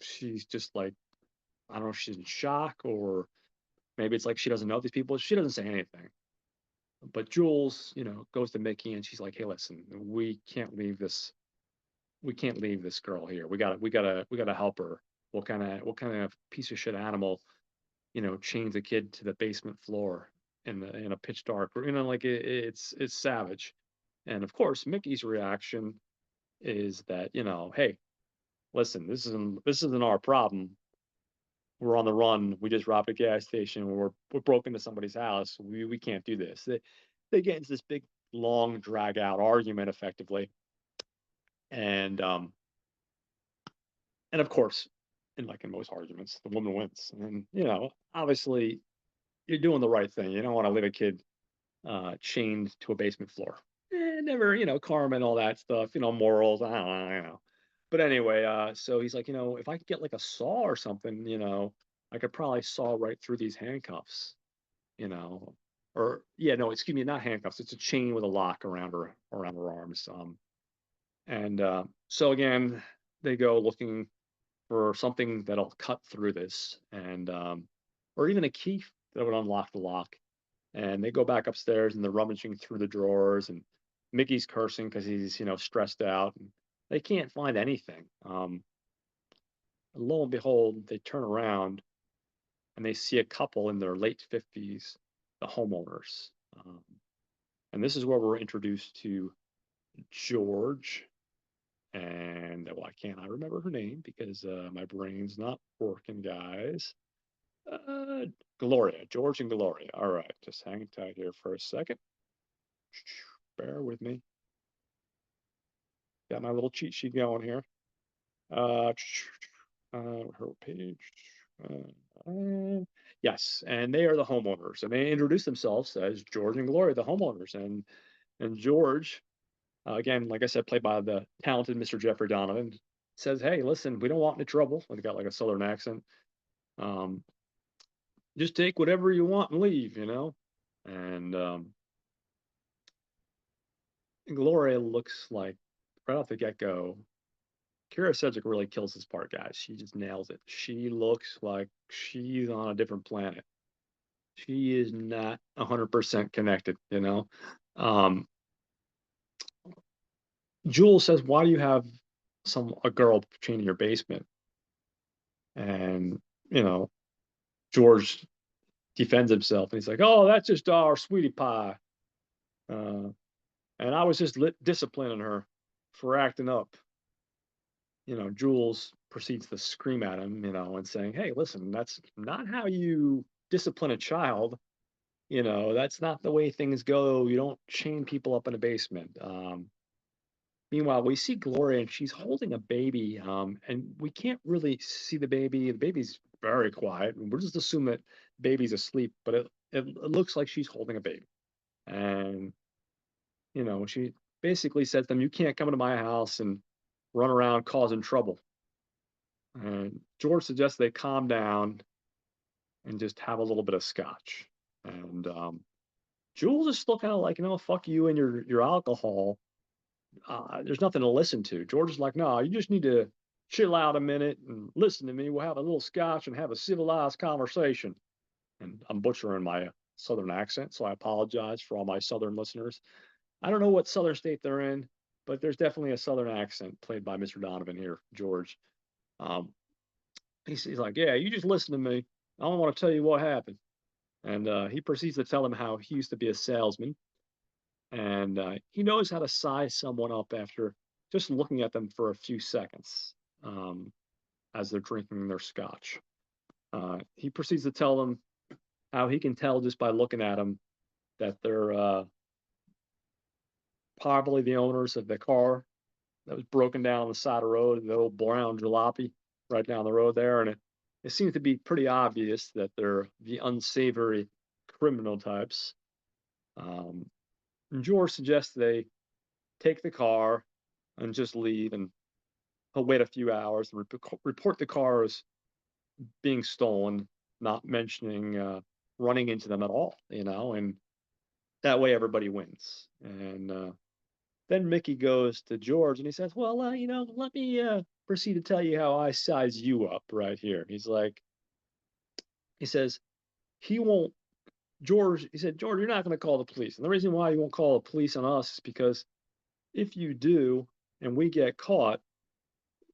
She's just like, I don't know if she's in shock, or maybe it's like she doesn't know these people. She doesn't say anything. But Jules, goes to Mickey, and she's like, "Hey, listen, we can't leave this girl here. We gotta help her. What kind of piece of shit animal, chains a kid to the basement floor in a pitch dark, like it's savage." And of course, Mickey's reaction is that, hey, listen, this isn't our problem. We're on the run. We just robbed a gas station. We're broke into somebody's house. We can't do this. They get into this big, long, drag out argument, effectively. And and of course, in most arguments, the woman wins. And obviously, you're doing the right thing. You don't want to leave a kid chained to a basement floor. Never, karma and all that stuff. Morals. I don't know. But anyway, so he's like, if I could get like a saw or something, I could probably saw right through these handcuffs. you know, or yeah, no, excuse me, not handcuffs. It's a chain with a lock around her arms. And so again, they go looking for something that'll cut through this, and or even a key that would unlock the lock. And they go back upstairs, and they're rummaging through the drawers, and Mickey's cursing because he's stressed out, and they can't find anything. And lo and behold, they turn around and they see a couple in their late 50s, the homeowners. Um, and this is where we're introduced to George, and why can't I remember her name because my brain's not working, guys. Uh, Gloria, George and Gloria. All right, just hang tight here for a second. Bear with me. Got my little cheat sheet going here. Her page. Yes, and they are the homeowners, and they introduce themselves as George and Gloria, the homeowners, and George, again, like I said, played by the talented Mr. Jeffrey Donovan, says, "Hey, listen, we don't want any trouble." And he got like a southern accent. Um, just take whatever you want and leave, you know. And Gloria looks like right off the get go. Kira Sedgwick really kills this part, guys. She just nails it. She looks like she's on a different planet. She is not 100% connected, you know. Um, Jules says, "Why do you have a girl chained in your basement?" And you know, George defends himself, and he's like, "Oh, that's just our sweetie pie, uh, and I was just disciplining her for acting up." You know, Jules proceeds to scream at him, you know, and saying, "Hey, listen, that's not how you discipline a child. You know, that's not the way things go. You don't chain people up in a basement." Meanwhile, we see Gloria and she's holding a baby, and we can't really see the baby. The baby's very quiet. We'll just assume that baby's asleep, but it looks like she's holding a baby. And, you know, she basically says to them, "You can't come into my house and run around causing trouble." And George suggests they calm down and just have a little bit of scotch. And Jules is still kind of like, fuck you and your alcohol. There's nothing to listen to. George is like, "No, you just need to chill out a minute and listen to me. We'll have a little scotch and have a civilized conversation." And I'm butchering my southern accent, so I apologize for all my southern listeners. I don't know what southern state they're in, but there's definitely a southern accent played by Mr. Donovan here, George. Um, he's like, "Yeah, you just listen to me. I don't want to tell you what happened." And he proceeds to tell him how he used to be a salesman, and he knows how to size someone up after just looking at them for a few seconds, as they're drinking their scotch. He proceeds to tell them how he can tell just by looking at them that they're probably the owners of the car that was broken down on the side of the road, the old brown jalopy right down the road there. And it seems to be pretty obvious that they're the unsavory criminal types. Um, and George suggests they take the car and just leave, and he'll wait a few hours and report the car as being stolen, not mentioning running into them at all, and that way everybody wins. And then Mickey goes to George and he says, "Well, let me proceed to tell you how I size you up right here." He says, he won't, George, he said, "George, you're not going to call the police. And the reason why you won't call the police on us is because if you do and we get caught,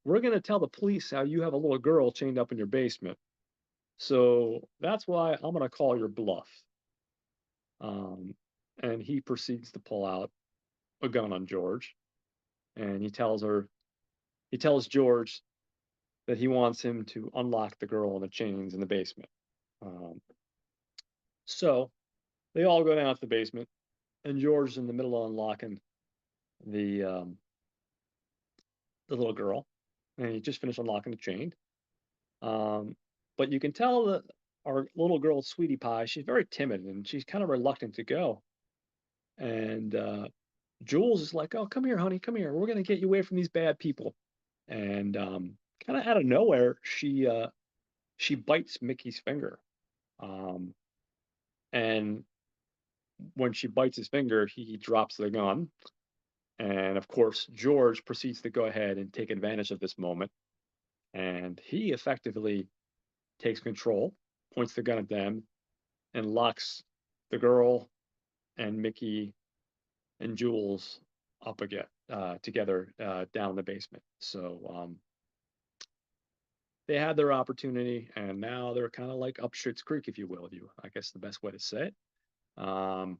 we're going to tell the police how you have a little girl chained up in your basement. So that's why I'm going to call your bluff." Um, and he proceeds to pull out a gun on George, and he tells George that he wants him to unlock the girl in the chains in the basement. Um, so they all go down to the basement, and George is in the middle of unlocking the um, the little girl, and he just finished unlocking the chain. Um, but you can tell that our little girl, Sweetie Pie, she's very timid and she's kind of reluctant to go. And Jules is like, "Oh, come here, honey, come here. We're gonna get you away from these bad people." And kind of out of nowhere, she bites Mickey's finger. Um, and when she bites his finger, he drops the gun. And of course, George proceeds to go ahead and take advantage of this moment. And he effectively takes control, points the gun at them, and locks the girl and Mickey and Jules up again together down in the basement. So they had their opportunity, and now they're kind of like up Schitt's Creek, if you will. I guess the best way to say it. Um,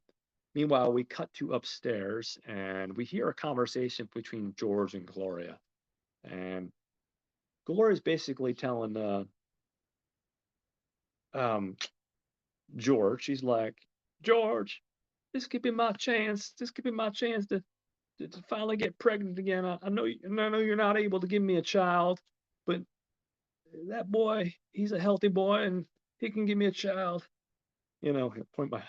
Meanwhile, we cut to upstairs, and we hear a conversation between George and Gloria. And Gloria's basically telling um, George, she's like, "George, this could be my chance. This could be my chance to finally get pregnant again. I know you're not able to give me a child, but that boy, he's a healthy boy, and he can give me a child. Point my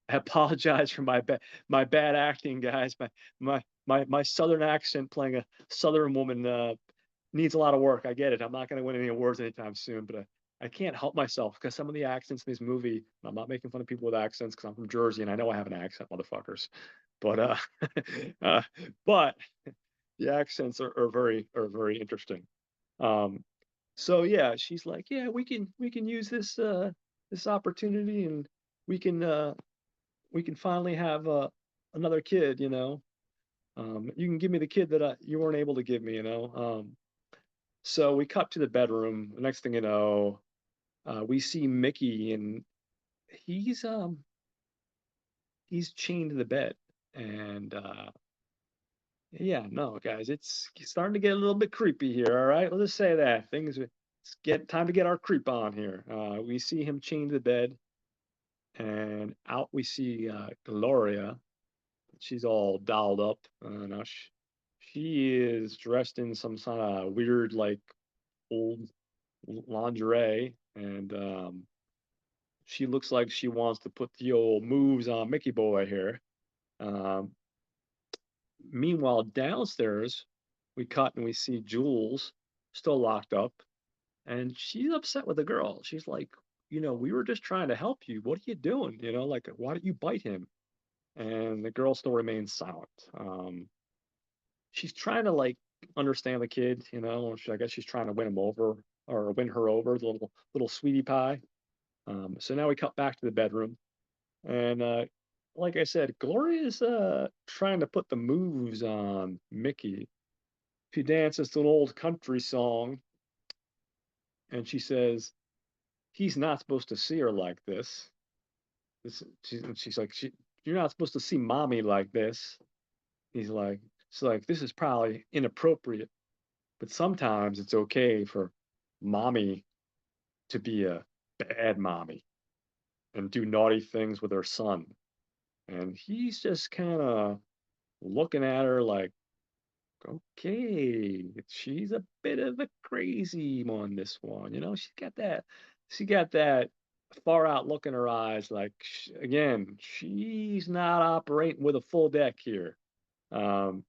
I apologize for my bad acting, guys. My southern accent playing a southern woman needs a lot of work. I get it. I'm not going to win any awards anytime soon, but I can't help myself because some of the accents in this movie. And I'm not making fun of people with accents because I'm from Jersey and I know I have an accent, motherfuckers. But uh, but the accents are very interesting. Um, so yeah, she's like, yeah, we can use this opportunity and we can uh, we can finally have another kid. You can give me the kid that you weren't able to give me. So we cut to the bedroom. The next thing you know, we see Mickey, and he's um he's chained to the bed. And yeah, no, guys, it's starting to get a little bit creepy here. All right, let's just say that it's get time to get our creep on here. We see him chained to the bed, and out we see Gloria. She's all dolled up. Now she is dressed in some sort of weird, like old lingerie, and she looks like she wants to put the old moves on Mickey Boy here. Um, Meanwhile, downstairs, we cut and we see Jules still locked up, and she's upset with the girl. She's like, we were just trying to help you. What are you doing? Like, why did you bite him? And the girl still remains silent. She's trying to like understand the kid, I guess she's trying to win him over or win her over, the little sweetie pie. So now we cut back to the bedroom, and like I said, Gloria's trying to put the moves on Mickey. She dances to an old country song, and she says he's not supposed to see her like this. She's like, you're not supposed to see mommy like this. He's like, she's like, this is probably inappropriate, but sometimes it's okay for mommy to be a bad mommy and do naughty things with her son. And he's just kind of looking at her like, okay, she's a bit of a crazy one, this one. She got that far out look in her eyes, like, again, she's not operating with a full deck here. Um,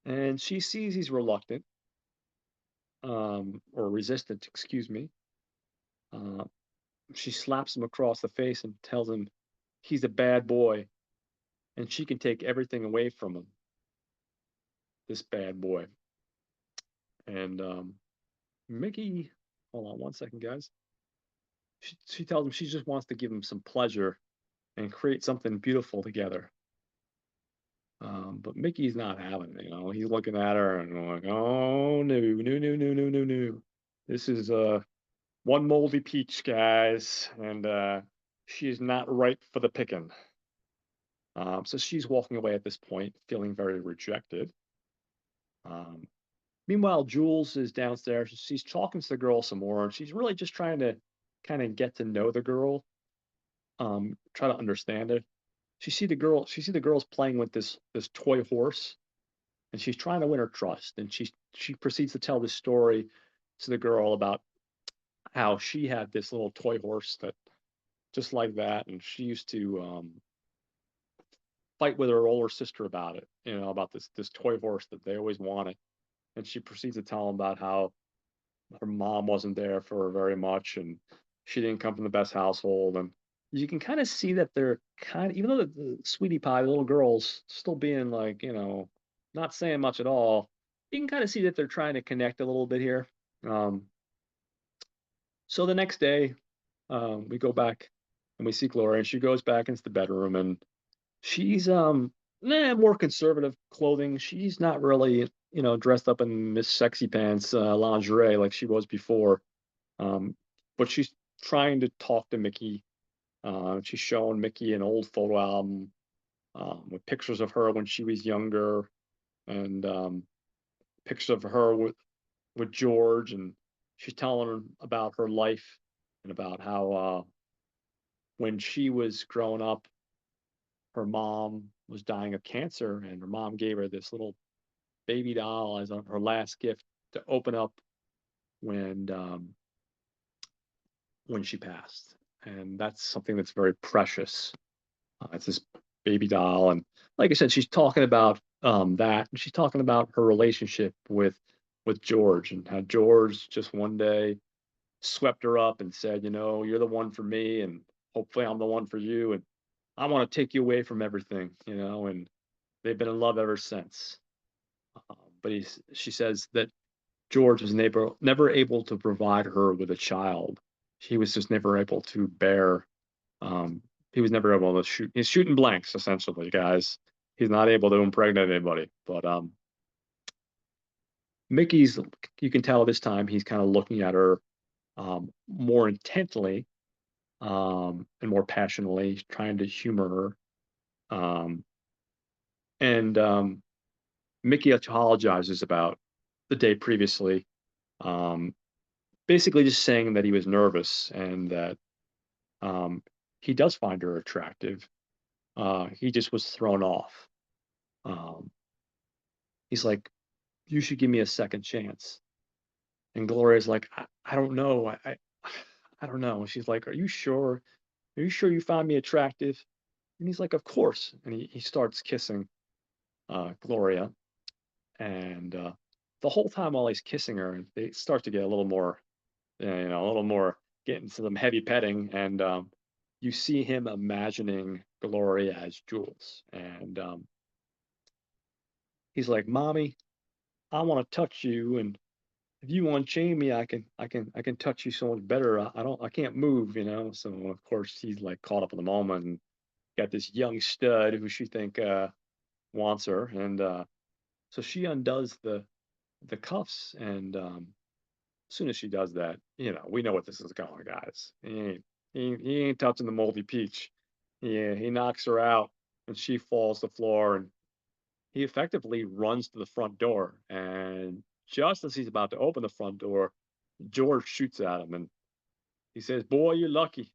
and she sees he's reluctant, or resistant, excuse me. Uh, she slaps him across the face and tells him he's a bad boy and she can take everything away from him, this bad boy. And Mickey, hold on one second, guys. She tells him she just wants to give him some pleasure and create something beautiful together. But Mickey's not having it. He's looking at her and like, oh no, no, no, no, no, no, no. This is one moldy peach, guys, and she is not ripe for the picking. So she's walking away at this point, feeling very rejected. Um, Meanwhile, Jules is downstairs. She's talking to the girl some more, and she's really just trying to kind of get to know the girl, try to understand it. She see the girl's playing with this toy horse, and she's trying to win her trust. And she proceeds to tell this story to the girl about how she had this little toy horse that just like that, and she used to fight with her older sister about it, about this toy horse that they always wanted. And she proceeds to tell him about how her mom wasn't there for her very much, and she didn't come from the best household. And you can kind of see that they're kind of, even though the sweetie pie, the little girl's still being like, not saying much at all, you can kind of see that they're trying to connect a little bit here. Um, so the next day, we go back and we see Gloria, and she goes back into the bedroom, and she's more conservative clothing. She's not really, dressed up in Miss Sexy Pants lingerie like she was before. Um, but she's trying to talk to Mickey. She's showing Mickey an old photo album with pictures of her when she was younger, and pictures of her with George. And she's telling him about her life and about how when she was growing up, her mom was dying of cancer, and her mom gave her this little baby doll as her last gift to open up when when she passed, and that's something that's very precious. It's this baby doll, and like I said, she's talking about that, and she's talking about her relationship with George, and how George just one day swept her up and said, you're the one for me, and hopefully I'm the one for you, and I want to take you away from everything, and they've been in love ever since. But she says that George was never able to provide her with a child. He was just never able to bear. Um, he was never able to shoot. He's shooting blanks essentially, guys. He's not able to impregnate anybody. But Mickey's, you can tell this time he's kind of looking at her more intently and more passionately, trying to humor her. And Mickey apologizes about the day previously, um, basically just saying that he was nervous and that um, he does find her attractive. He just was thrown off. Um, he's like, "You should give me a second chance." And Gloria's like, I don't know. I don't know. And she's like, Are you sure? Are you sure you found me attractive? And he's like, Of course. And he starts kissing Gloria. And the whole time while he's kissing her, they start to get a little more, a little more, getting some heavy petting. And you see him imagining Gloria as Jules. And he's like, Mommy, I want to touch you. And if you unchain me, I can touch you so much better. I can't move, So of course he's like caught up in the moment and got this young stud who she think wants her. And so she undoes the cuffs, and as soon as she does that, we know what this is going, guys. He ain't touching the moldy peach. He knocks her out, and she falls to the floor, and he effectively runs to the front door. And just as he's about to open the front door, George shoots at him, and he says, "Boy, you're lucky.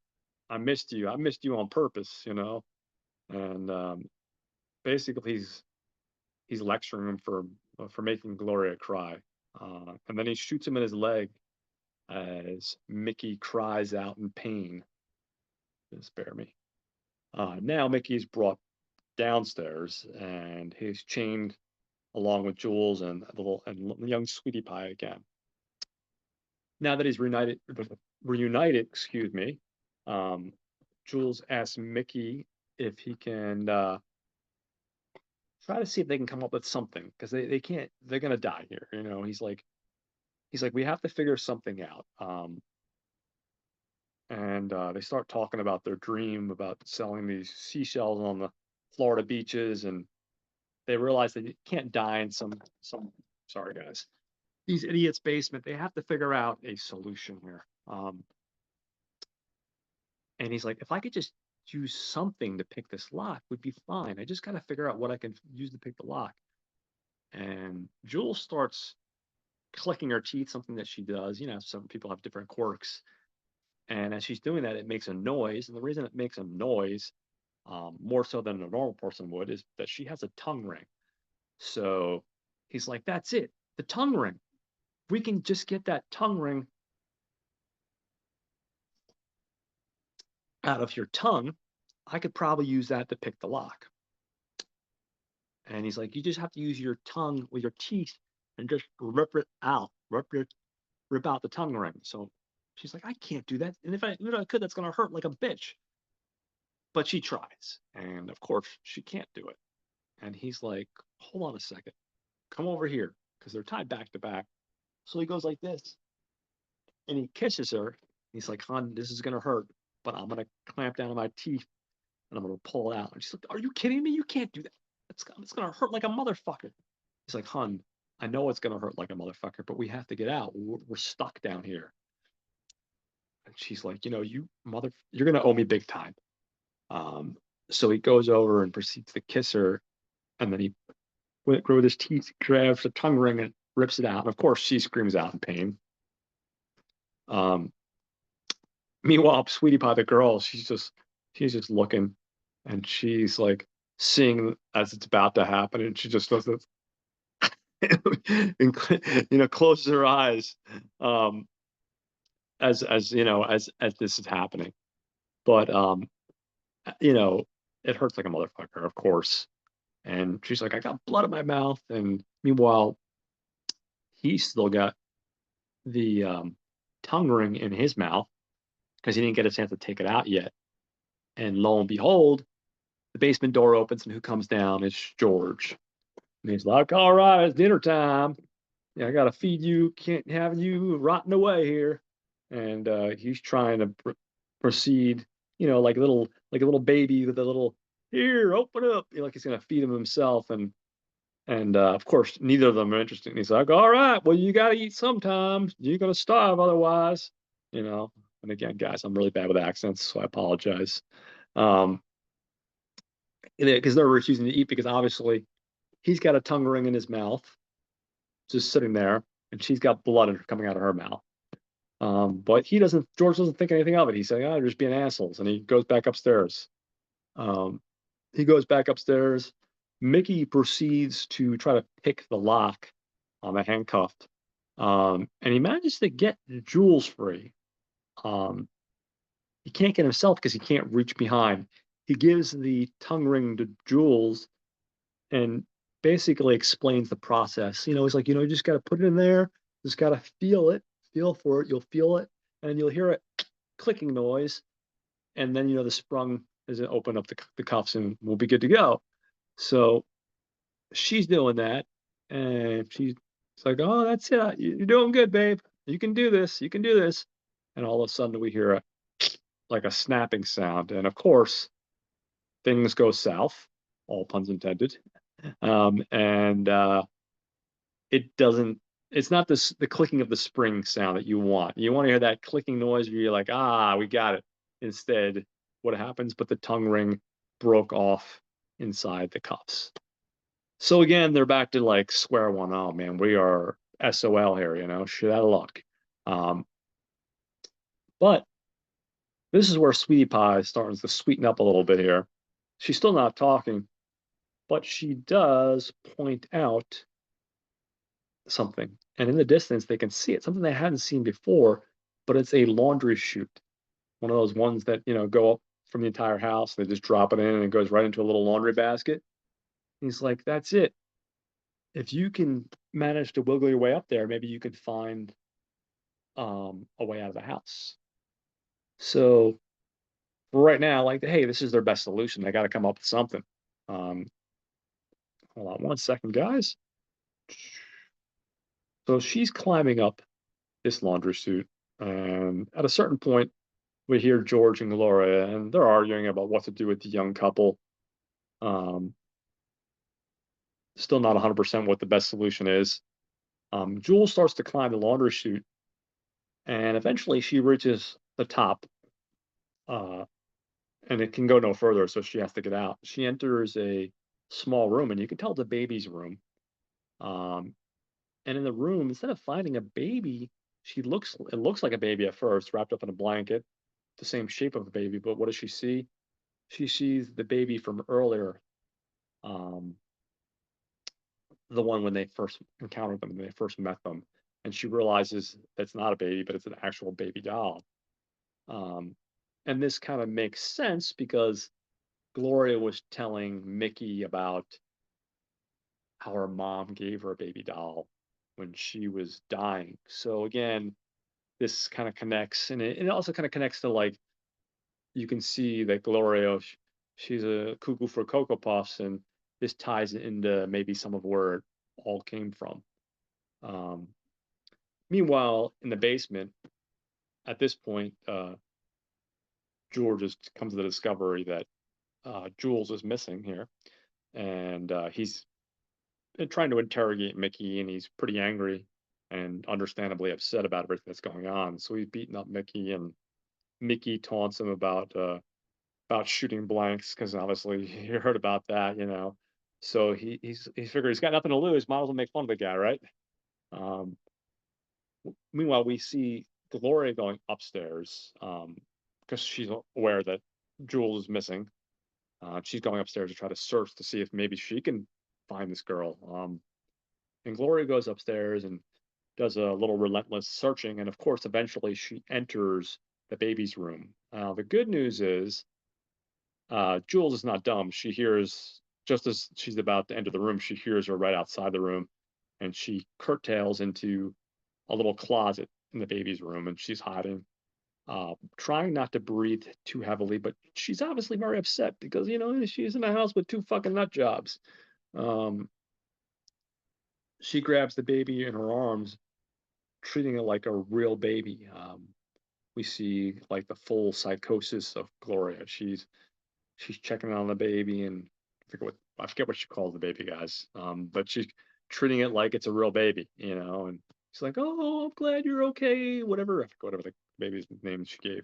I missed you. I missed you on purpose." And basically, he's lecturing him for making Gloria cry. And then he shoots him in his leg as Mickey cries out in pain. Spare me. Now Mickey's brought downstairs, and he's chained along with Jules and young Sweetie Pie again. Now that he's reunited, excuse me, um, Jules asks Mickey if he can try to see if they can come up with something, because they can't. They're gonna die here. He's like, we have to figure something out. And they start talking about their dream about selling these seashells on the Florida beaches, and they realize they can't die in some. Sorry, guys. These idiots' basement. They have to figure out a solution here. And he's like, if I could just use something to pick this lock, would be fine. I just got to figure out what I can use to pick the lock. And Jules starts clicking her teeth, something that she does. Some people have different quirks. And as she's doing that, it makes a noise. And the reason it makes a noise, more so than a normal person would, is that she has a tongue ring. So he's like, that's it, the tongue ring. We can just get that tongue ring out of your tongue. I could probably use that to pick the lock. And he's like, you just have to use your tongue with your teeth and just rip it out, rip out the tongue ring. So she's like, I can't do that. And if I could, that's going to hurt like a bitch. But she tries. And of course, she can't do it. And he's like, hold on a second. Come over here. Because they're tied back to back. So he goes like this. And he kisses her. He's like, hon, this is going to hurt. But I'm going to clamp down on my teeth and I'm going to pull it out. And she's like, are you kidding me? You can't do that. It's going to hurt like a motherfucker. He's like, hon, I know it's going to hurt like a motherfucker, but we have to get out. We're stuck down here. And she's like, you're going to owe me big time. So he goes over and proceeds to kiss her. And then he, with his teeth, grabs the tongue ring and rips it out. And of course, she screams out in pain. Um, Meanwhile, Sweetie Pie, the girl, she's just looking, and she's like seeing as it's about to happen, and she just does this. and closes her eyes, um, as this is happening. But you know, it hurts like a motherfucker, of course. And she's like, I got blood in my mouth. And meanwhile, he's still got the tongue ring in his mouth because he didn't get a chance to take it out yet. And lo and behold, the basement door opens, and who comes down? It's George. And he's like, all right, it's dinner time. Yeah, I gotta feed you. Can't have you rotting away here. And he's trying to proceed, like a little baby with a little here, open up, like he's gonna feed him himself. And of course, neither of them are interested. And he's like, all right, well, you gotta eat sometimes. You're gonna starve otherwise, you know. And again, guys, I'm really bad with accents, so I apologize. Um, because they're refusing to eat because obviously he's got a tongue ring in his mouth, just sitting there, and she's got blood coming out of her mouth. But George doesn't think anything of it. He's saying, oh, they're just being assholes. And he goes back upstairs. Um, he goes back upstairs. Mickey proceeds to try to pick the lock on the handcuffed. And he manages to get Jules free. Um, he can't get himself because he can't reach behind. He gives the tongue ring to Jules and basically explains the process. He's like, you just got to put it in there, just got to feel for it. You'll feel it, and you'll hear a clicking noise, and then the sprung is open up the cuffs, and we'll be good to go. So she's doing that, and she's like, "Oh, that's it. You're doing good, babe. You can do this. You can do this." And all of a sudden, we hear a snapping sound, and of course, things go south. All puns intended. And it doesn't it's not the clicking of the spring sound that you want. You want to hear that clicking noise where you're like, we got it. Instead, what happens? But the tongue ring broke off inside the cuffs. So again, they're back to like square one. Oh man, we are SOL here, shit out of luck. Um, but this is where Sweetie Pie starts to sweeten up a little bit here. She's still not talking, but she does point out something. And in the distance, they can see it, something they hadn't seen before, but it's a laundry chute. One of those ones that, go up from the entire house. They just drop it in and it goes right into a little laundry basket. He's like, that's it. If you can manage to wiggle your way up there, maybe you could find a way out of the house. So right now, like, hey, this is their best solution. They got to come up with something. Um, Hold on one second, guys. So she's climbing up this laundry chute, and at a certain point, we hear George and Gloria, and they're arguing about what to do with the young couple. Um, Still not 100% what the best solution is. Jules starts to climb the laundry chute, and eventually she reaches the top, uh, and it can go no further, so she has to get out. She enters a small room, and you can tell it's a baby's room. Um, and in the room, instead of finding a baby, it looks like a baby at first, wrapped up in a blanket, the same shape of a baby. But what does she see? She sees the baby from earlier, um, the one when they first encountered them, when they first met them, and she realizes it's not a baby, but it's an actual baby doll. Um, and this kind of makes sense because Gloria was telling Mickey about how her mom gave her a baby doll when she was dying. So again, this kind of connects, and it also kind of connects to, like, you can see that Gloria, she's a cuckoo for Cocoa Puffs, and this ties into maybe some of where it all came from. Um, Meanwhile, in the basement, at this point, George just comes to the discovery that Jules is missing here, and he's trying to interrogate Mickey, and he's pretty angry and understandably upset about everything that's going on. So he's beating up Mickey, and Mickey taunts him about shooting blanks because obviously you heard about that. So he figured he's got nothing to lose, might as well make fun of the guy, right? Um, Meanwhile, we see Gloria going upstairs because she's aware that Jules is missing. She's going upstairs to try to search to see if maybe she can find this girl. And Gloria goes upstairs and does a little relentless searching. And of course, eventually she enters the baby's room. The good news is Jules is not dumb. She hears, just as she's about to enter the room, she hears her right outside the room, and she curtails into a little closet in the baby's room, and she's hiding, trying not to breathe too heavily, but she's obviously very upset because, she's in a house with two fucking nut jobs. Um, she grabs the baby in her arms, treating it like a real baby. We see like the full psychosis of Gloria. She's checking on the baby, and I forget what she calls the baby, guys. But she's treating it like it's a real baby, and she's like, "Oh, I'm glad you're okay." Whatever, I forget whatever the baby's name she gave.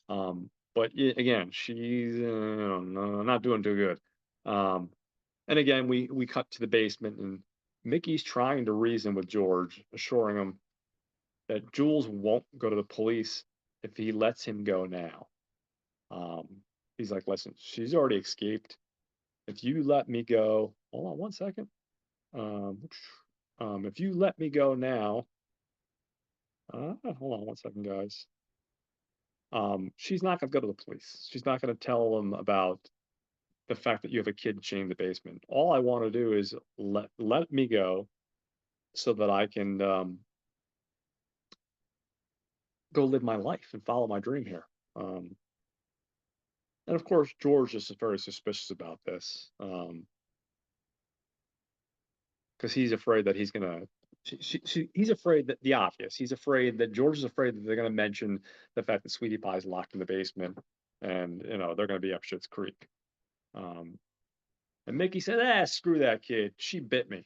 But again, she's not doing too good. Um, and again, we cut to the basement, and Mickey's trying to reason with George, assuring him that Jules won't go to the police if he lets him go now. Um, he's like, listen, she's already escaped. If you let me go, hold on one second. Um, if you let me go now, hold on one second, guys. She's not going to go to the police. She's not going to tell them about the fact that you have a kid chained in the basement. All I want to do is let me go so that I can go live my life and follow my dream here. And of course, George is very suspicious about this. Because he's afraid that he's gonna. He's afraid that the obvious. He's afraid that George is afraid that they're gonna mention the fact that Sweetie Pie is locked in the basement, and they're gonna be up Shit's Creek. Um, and Mickey said, "Ah, screw that kid. She bit me."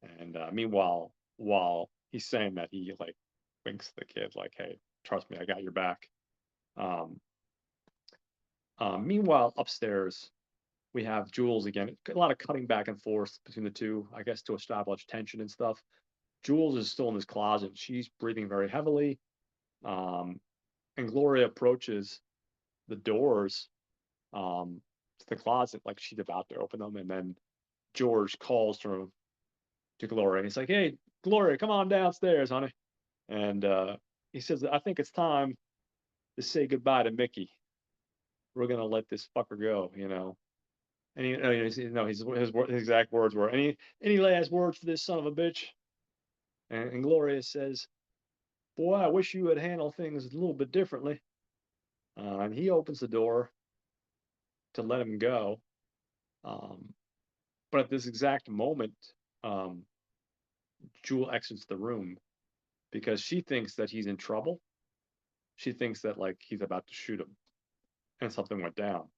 And meanwhile, while he's saying that, he like winks at the kid, like, "Hey, trust me, I got your back." Um, meanwhile, upstairs, we have Jules again. A lot of cutting back and forth between the two, I guess, to establish tension and stuff. Jules is still in this closet. She's breathing very heavily. Um, and Gloria approaches the doors to the closet like she's about to open them. And then George calls to Gloria. He's like, "Hey, Gloria, come on downstairs, honey." And he says, "I think it's time to say goodbye to Mickey. We're going to let this fucker go. And his exact words were, any last words for this son of a bitch?" And Gloria says, "Boy, I wish you had handled things a little bit differently." And he opens the door to let him go. Um, but at this exact moment, um, Jewel exits the room because she thinks that he's in trouble. She thinks that like he's about to shoot him, and something went down.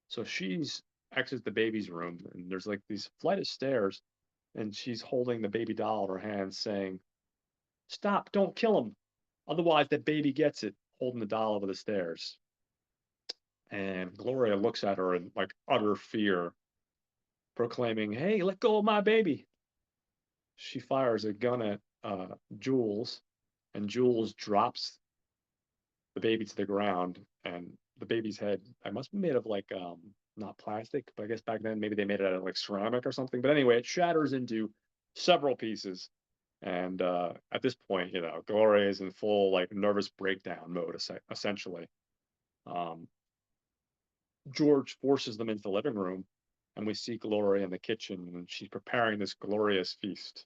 So she's exits the baby's room, and there's like these flight of stairs, and she's holding the baby doll in her hand, saying, "Stop! Don't kill him, otherwise that baby gets it." Holding the doll over the stairs. And Gloria looks at her in like utter fear, proclaiming, "Hey, let go of my baby." She fires a gun at Jules, and Jules drops the baby to the ground. And the baby's head, I must be made of like not plastic, but I guess back then maybe they made it out of like ceramic or something. But anyway, it shatters into several pieces. And at this point, Gloria is in full like nervous breakdown mode, essentially. Um, George forces them into the living room, and we see Gloria in the kitchen, and she's preparing this glorious feast.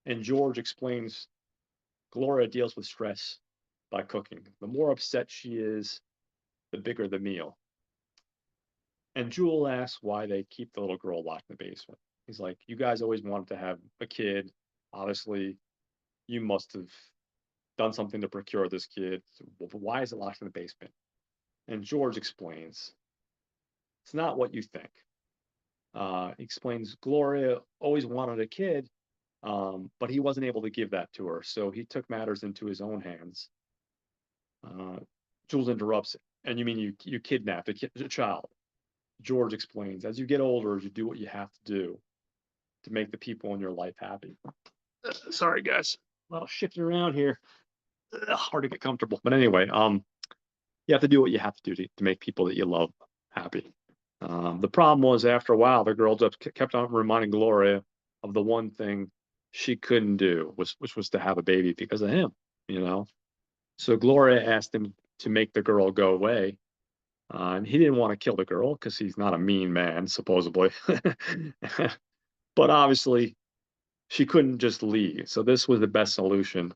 And George explains Gloria deals with stress by cooking. The more upset she is, the bigger the meal. And Jewel asks why they keep the little girl locked in the basement. He's like, "You guys always wanted to have a kid. Obviously, you must have done something to procure this kid. But why is it locked in the basement?" And George explains, "It's not what you think." He explains Gloria always wanted a kid, but he wasn't able to give that to her. So he took matters into his own hands. Uh, Jules interrupts, "And you mean you kidnapped a child?" George explains, "As you get older, you do what you have to do to make the people in your life happy." Sorry, guys. A lot of shifting around here. Hard to get comfortable. But anyway, you have to do what you have to do to make people that you love happy. The problem was after a while, the girl just kept on reminding Gloria of the one thing she couldn't do, which was to have a baby because of him, you know. So Gloria asked him to make the girl go away. And he didn't want to kill the girl because he's not a mean man, supposedly. But obviously, she couldn't just leave. So this was the best solution.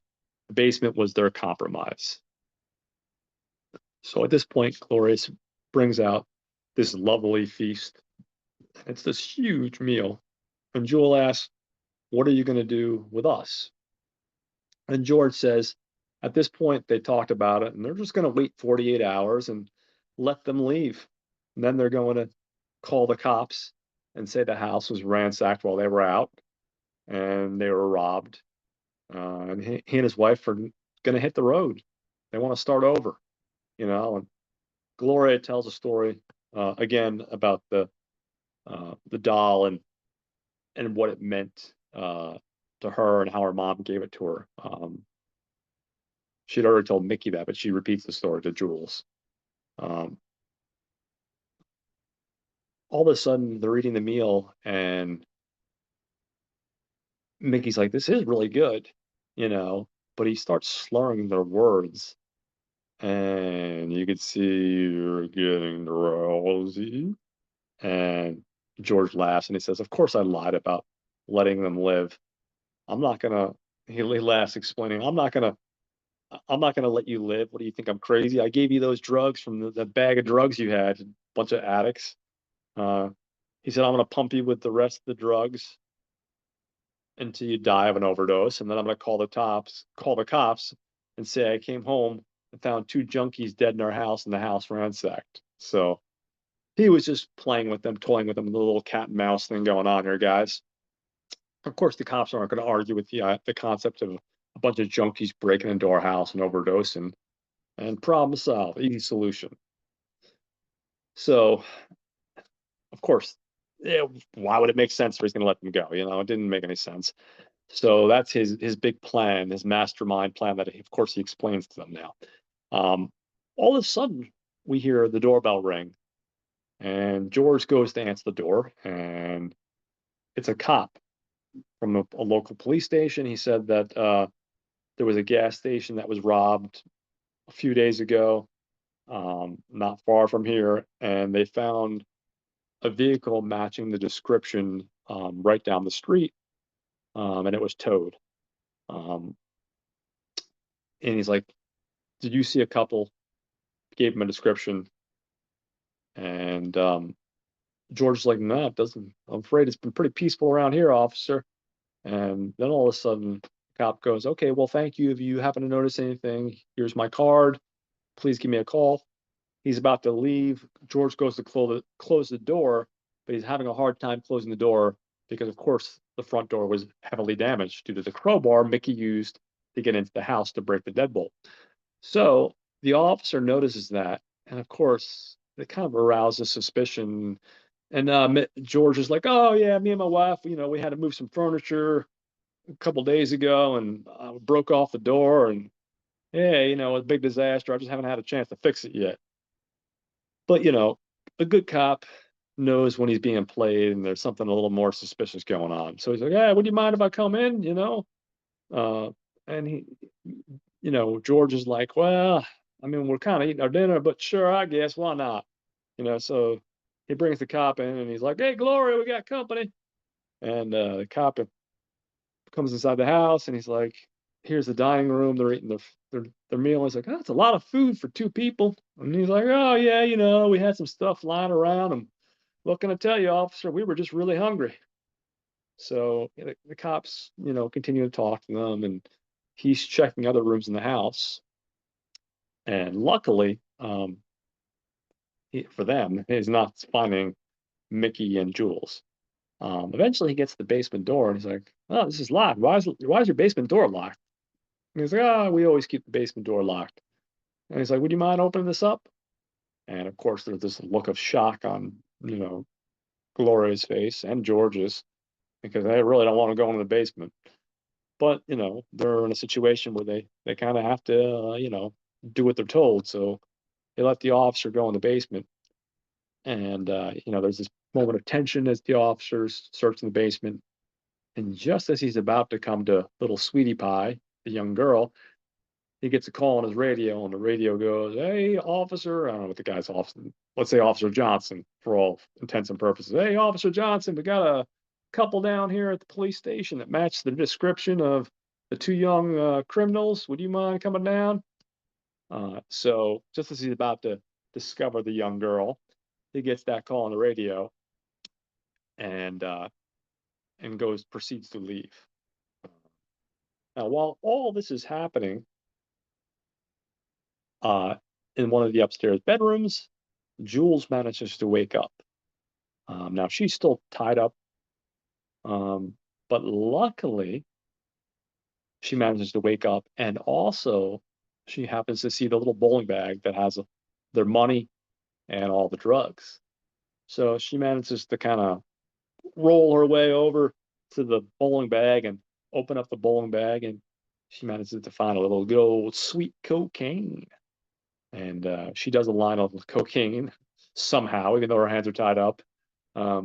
The basement was their compromise. So at this point, Gloria brings out this lovely feast. It's this huge meal. And Jewel asks, "What are you going to do with us?" And George says, at this point, they talked about it and they're just going to wait 48 hours and let them leave. And then they're going to call the cops and say the house was ransacked while they were out and they were robbed. And he and his wife are going to hit the road. They want to start over, you know. And Gloria tells a story again about the doll and what it meant to her and how her mom gave it to her. She'd already told Mickey that, but she repeats the story to Jules. Um, all of a sudden, they're eating the meal, and Mickey's like, "This is really good," you know, but he starts slurring their words, and you could see you're getting drowsy. And George laughs and he says, "Of course I lied about letting them live. I'm not gonna." He laughs, explaining, I'm not gonna let you live. What do you think? I'm crazy? I gave you those drugs from the bag of drugs you had, a bunch of addicts." Uh, he said, "I'm gonna pump you with the rest of the drugs until you die of an overdose, and then I'm gonna call the cops, and say I came home and found two junkies dead in our house and the house ransacked." So he was just playing with them, toying with them, the little cat and mouse thing going on here, guys. Of course, the cops aren't going to argue with the concept of a bunch of junkies breaking into our house and overdosing, and problem solved, easy solution. So, of course, yeah, why would it make sense for he's going to let them go? You know, it didn't make any sense. So that's his big plan, his mastermind plan that of course he explains to them now. Um, all of a sudden, we hear the doorbell ring, and George goes to answer the door, and it's a cop from a local police station. He said that there was a gas station that was robbed a few days ago, not far from here, and they found a vehicle matching the description right down the street, and it was towed. Um, and he's like, "Did you see a couple?" Gave him a description, and George's like, "No, it doesn't. I'm afraid it's been pretty peaceful around here, officer." And then all of a sudden, the cop goes, "Okay, well, thank you. If you happen to notice anything, here's my card. Please give me a call." He's about to leave. George goes to close the door, but he's having a hard time closing the door because, of course, the front door was heavily damaged due to the crowbar Mickey used to get into the house to break the deadbolt. So the officer notices that, and of course, it kind of arouses suspicion. And George is like, "Oh yeah, me and my wife, we had to move some furniture a couple days ago, and broke off the door, and yeah, it was a big disaster. I just haven't had a chance to fix it yet." But a good cop knows when he's being played, and there's something a little more suspicious going on. So he's like, "Yeah, would you mind if I come in?" Uh, and George is like, "Well, I mean, we're kind of eating our dinner, but sure, I guess why not?" So he brings the cop in, and he's like, "Hey, Gloria, we got company." And the cop comes inside the house, and he's like, "Here's the dining room. They're eating their meal." He's like, "Oh, it's a lot of food for two people." And he's like, "Oh yeah, we had some stuff lying around, and what can I tell you, officer? We were just really hungry." So the cops, continue to talk to them, and he's checking other rooms in the house. And luckily, for them, he's not finding Mickey and Jules. Eventually, he gets to the basement door, and he's like, "Oh, this is locked. Why is your basement door locked?" And he's like, "Oh, we always keep the basement door locked." And he's like, "Would you mind opening this up?" And of course, there's this look of shock on, Gloria's face and George's, because they really don't want to go into the basement. But, they're in a situation where they kind of have to, do what they're told. So they let the officer go in the basement. And, there's this moment of tension as the officers search in the basement. And just as he's about to come to little Sweetie Pie, the young girl, he gets a call on his radio, and the radio goes, "Hey, officer," I don't know what the guy's officer, let's say Officer Johnson for all intents and purposes. "Hey, Officer Johnson, we got a couple down here at the police station that match the description of the two young criminals. Would you mind coming down?" So just as he's about to discover the young girl, he gets that call on the radio and goes proceeds to leave. Now, while all this is happening, uh, in one of the upstairs bedrooms, Jules manages to wake up. Now she's still tied up, um, but luckily she manages to wake up, and also she happens to see the little bowling bag that has their money and all the drugs. So she manages to kind of roll her way over to the bowling bag and open up the bowling bag, and she manages to find a little good old sweet cocaine. And she does a line of cocaine somehow, even though her hands are tied up.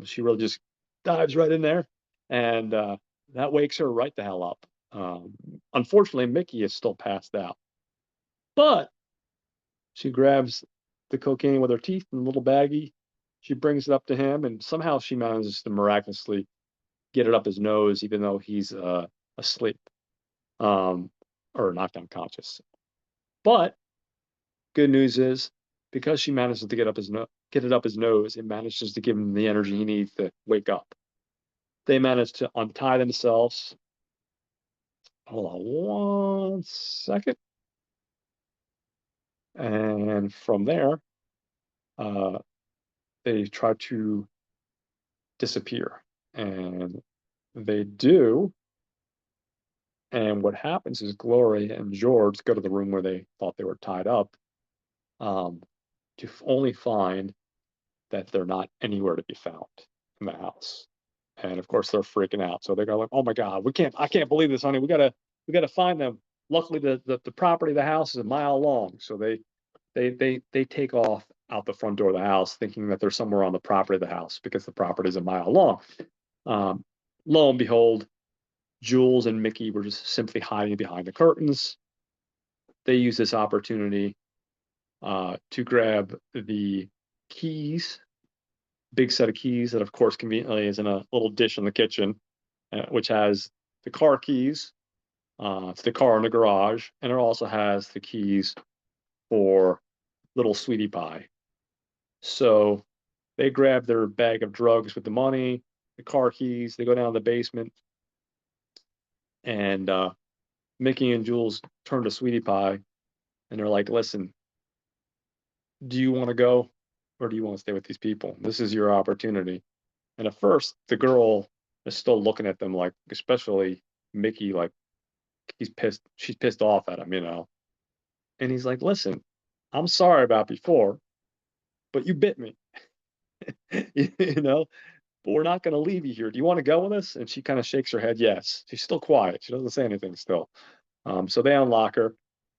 She really just dives right in there, and that wakes her right the hell up. Unfortunately, Mickey is still passed out, but she grabs the cocaine with her teeth in a little baggie. She brings it up to him, and somehow she manages to miraculously get it up his nose, even though he's asleep, um, or knocked unconscious. But good news is, because she manages to get it up his nose, it manages to give him the energy he needs to wake up. They manage to untie themselves. Hold on one second. And from there, uh, they try to disappear. And they do. And what happens is Gloria and George go to the room where they thought they were tied up, um, to only find that they're not anywhere to be found in the house. And of course they're freaking out. So they go like, "Oh my God, I can't believe this, honey. We gotta find them." Luckily the property of the house is a mile long. So they take off out the front door of the house thinking that they're somewhere on the property of the house because the property is a mile long. Um, Lo and behold, Jules and Mickey were just simply hiding behind the curtains. They use this opportunity to grab the keys, big set of keys that, of course, conveniently is in a little dish in the kitchen, which has the car keys to the car in the garage, and it also has the keys for little Sweetie Pie. So they grab their bag of drugs with the money, the car keys. They go down to the basement, and Mickey and Jules turn to Sweetie Pie, and they're like, "Listen, do you want to go, or do you want to stay with these people? This is your opportunity." And at first, the girl is still looking at them like, especially Mickey, like he's pissed. She's pissed off at him. And he's like, "Listen, I'm sorry about before, but you bit me, you know. But we're not going to leave you here. Do you want to go with us?" And she kind of shakes her head, yes. She's still quiet. She doesn't say anything still. So they unlock her,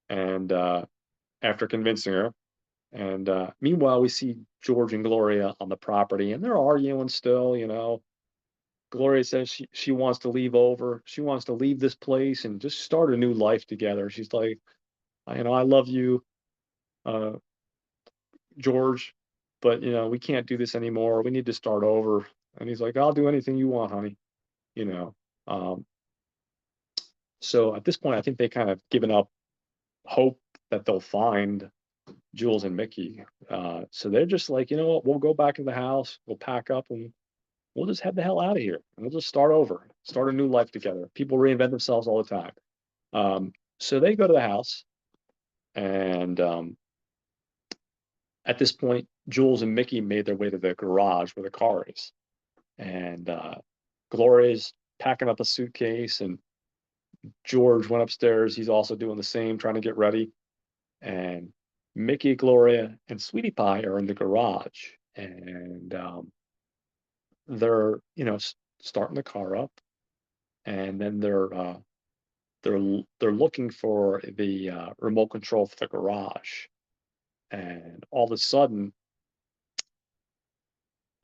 and after convincing her, and meanwhile, we see George and Gloria on the property, and they're arguing still. Gloria says she wants to leave over. She wants to leave this place and just start a new life together. She's like, I love you, uh, George, but we can't do this anymore. We need to start over. And he's like, "I'll do anything you want, honey." You know. Um, so at this point, I think they kind of given up hope that they'll find Jules and Mickey. So they're just like, you know what? We'll go back in the house. We'll pack up and we'll just head the hell out of here, and we'll just start over, start a new life together. People reinvent themselves all the time. So they go to the house, and at this point, Jules and Mickey made their way to the garage where the car is, and Gloria's packing up a suitcase, and George went upstairs. He's also doing the same, trying to get ready, and Mickey, Gloria, and Sweetie Pie are in the garage, and they're starting the car up, and then they're looking for the remote control for the garage, and all of a sudden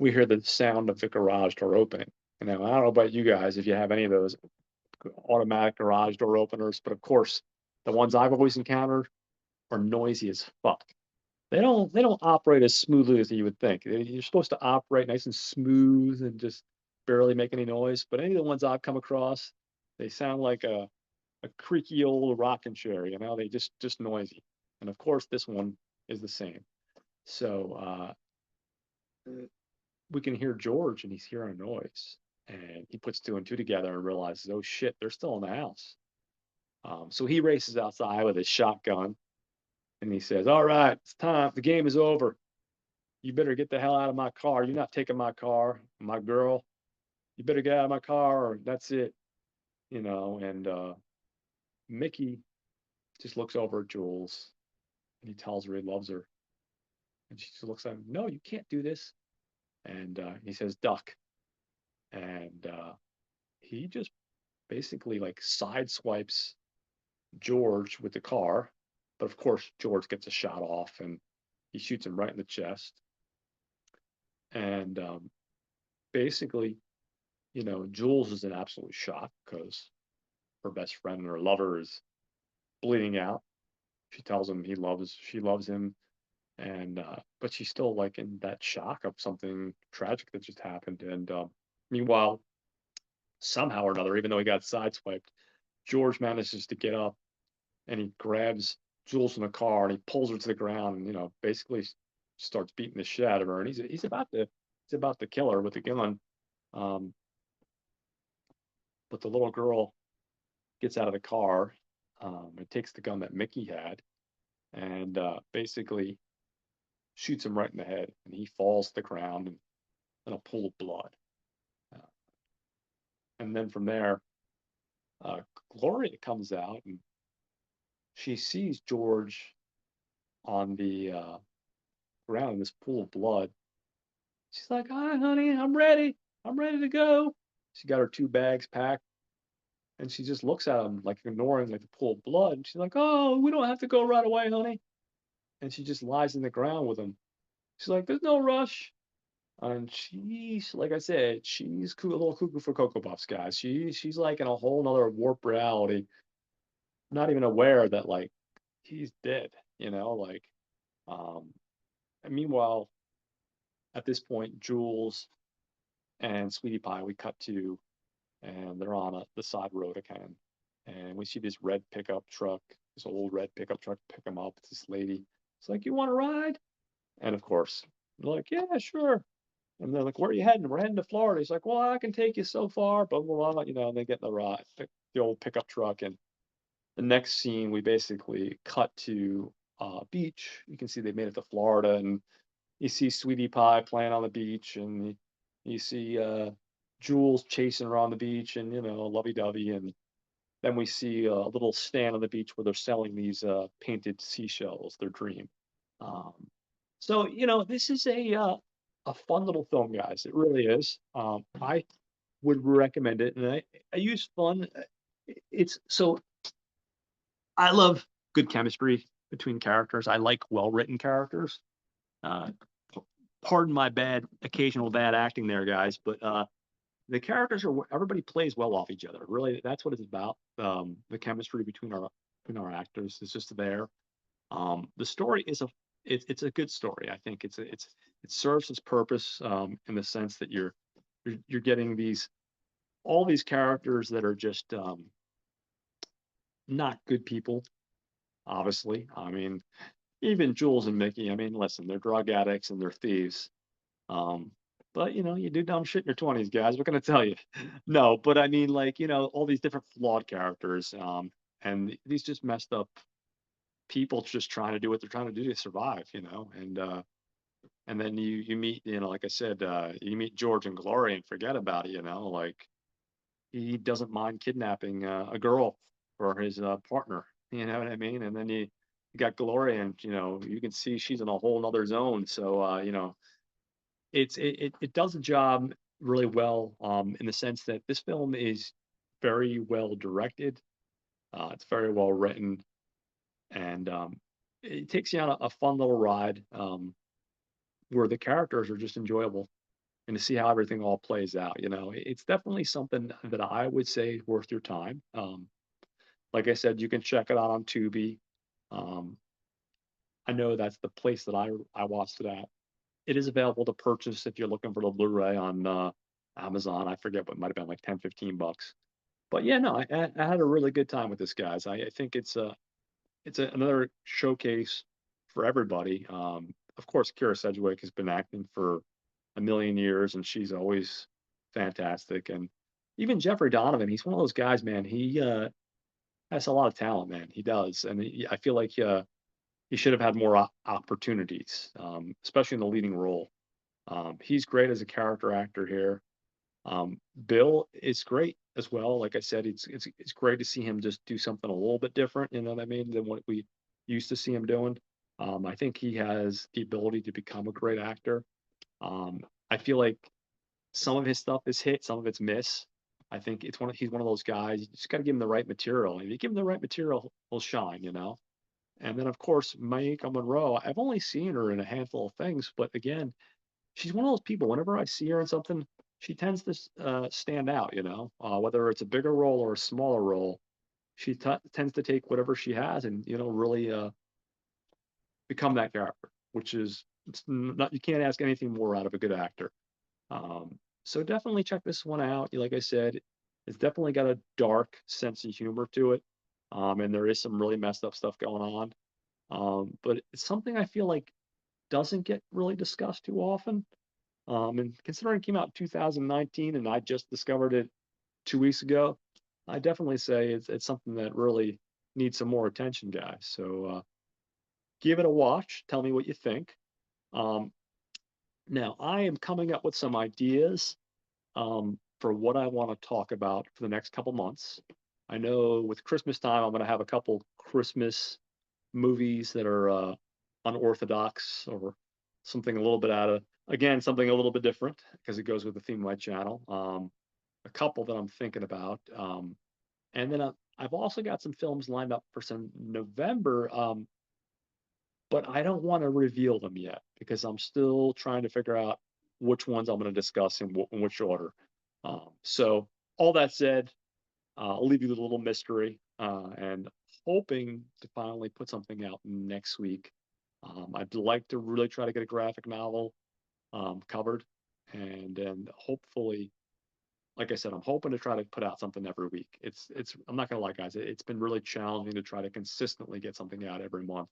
we hear the sound of the garage door opening, I don't know about you guys if you have any of those automatic garage door openers, but of course, the ones I've always encountered are noisy as fuck. They don't operate as smoothly as you would think. You're supposed to operate nice and smooth and just barely make any noise, but any of the ones I've come across, they sound like a creaky old rocking chair, they just noisy. And of course, this one is the same. So we can hear George, and he's hearing a noise, and he puts two and two together and realizes, oh shit, they're still in the house. So he races outside with his shotgun, and he says, "All right, it's time. The game is over. You better get the hell out of my car. You're not taking my car, my girl. You better get out of my car, or that's it." And Mickey just looks over at Jules, and he tells her he loves her, and she just looks at him. No, you can't do this. And he says, "Duck," and he just basically like sideswipes George with the car, but of course George gets a shot off, and he shoots him right in the chest. And basically, Jules is in absolute shock because her best friend and her lover is bleeding out. She tells him she loves him, and but she's still like in that shock of something tragic that just happened. And meanwhile, somehow or another, even though he got sideswiped, George manages to get up, and he grabs Jules in the car, and he pulls her to the ground, and basically starts beating the shit out of her. And he's about to kill her with a gun. Um, but the little girl gets out of the car, and takes the gun that Mickey had, and basically shoots him right in the head, and he falls to the ground and in a pool of blood. Uh, and then from there, uh, Gloria comes out, and she sees George on the ground in this pool of blood. She's like, "Hi, honey, I'm ready. I'm ready to go." She got her two bags packed, and she just looks at him like ignoring like the pool of blood. And she's like, "Oh, we don't have to go right away, honey." And she just lies in the ground with him. She's like, "There's no rush." And she's like I said, she's a little cuckoo for Cocoa Puffs, guys. She's like in a whole nother warped reality, not even aware that like he's dead, like um and meanwhile, at this point, Jules and Sweetie Pie we cut to, and they're on the side road again. And we see this red pickup truck, this old red pickup truck pick them up. It's this lady. It's like, "You want to ride?" And of course, they're like, "Yeah, sure." And they're like, "Where are you heading?" "We're heading to Florida." He's like, "Well, I can take you so far, blah, blah, blah." And they get in the ride, the old pickup truck. And the next scene, we basically cut to beach. You can see they made it to Florida, and you see Sweetie Pie playing on the beach, and you see Jules chasing her on the beach, and, lovey-dovey. And then we see a little stand on the beach where they're selling these painted seashells, their dream. Um, so this is a fun little film, guys. It really is. I would recommend it, and I use fun. It's so I love good chemistry between characters. I like well written characters. Uh, Pardon my occasional bad acting there, guys, but the characters everybody plays well off each other. Really, that's what it's about. The chemistry between our actors is just there. The story is it's a good story. I think it serves its purpose, in the sense that you're getting all these characters that are just not good people. Obviously, I mean, even Jules and Mickey. I mean, listen, they're drug addicts and they're thieves. Um, but you do dumb shit in your 20s, guys. What can I tell you? No, but I mean, like, all these different flawed characters, and these just messed up people just trying to do what they're trying to do to survive, and then you meet, like I said, you meet George and Glory and forget about it, like he doesn't mind kidnapping a girl for his partner. You know what I mean? And then you got Gloria, and you can see she's in a whole nother zone. So it does a job really well, in the sense that this film is very well directed. It's very well written, and it takes you on a fun little ride, where the characters are just enjoyable. and to see how everything all plays out. It's definitely something that I would say is worth your time. Like I said, you can check it out on Tubi. Um, I know that's the place that I watched it at. It is available to purchase if you're looking for the Blu-ray on Amazon. I forget what might have been like 10, $15. But yeah, no, I had a really good time with this, guys. I think another showcase for everybody. Of course, Kira Sedgwick has been acting for a million years, and she's always fantastic. And even Jeffrey Donovan, he's one of those guys, man. He has a lot of talent, man. He does, and I feel like he should have had more opportunities, especially in the leading role. He's great as a character actor here. Bill is great as well. Like I said, it's great to see him just do something a little bit different, you know what I mean, than what we used to see him doing. I think he has the ability to become a great actor. Um, I feel like some of his stuff is hit, some of it's miss. I think he's one of those guys. You just got to give him the right material. If you give him the right material, he'll shine. And then of course, Maika Monroe. I've only seen her in a handful of things, but again, she's one of those people. Whenever I see her in something, she tends to stand out. Whether it's a bigger role or a smaller role, she tends to take whatever she has and really become that character. Which is it's not you can't ask anything more out of a good actor. So definitely check this one out. Like I said, it's definitely got a dark sense of humor to it, and there is some really messed up stuff going on. But it's something I feel like doesn't get really discussed too often. And considering it came out in 2019 and I just discovered it 2 weeks ago, I definitely say it's something that really needs some more attention, guys. So give it a watch. Tell me what you think. Um, Now, I am coming up with some ideas for what I want to talk about for the next couple months. I know with Christmas time, I'm going to have a couple Christmas movies that are unorthodox or something a little bit again, something a little bit different because it goes with the theme of my channel. A couple that I'm thinking about. And then I've also got some films lined up for some November, but I don't want to reveal them yet because I'm still trying to figure out which ones I'm going to discuss in which order. So, all that said, I'll leave you with a little mystery and hoping to finally put something out next week. I'd like to really try to get a graphic novel covered, and hopefully, like I said, I'm hoping to try to put out something every week. I'm not gonna lie, guys, it's been really challenging to try to consistently get something out every month,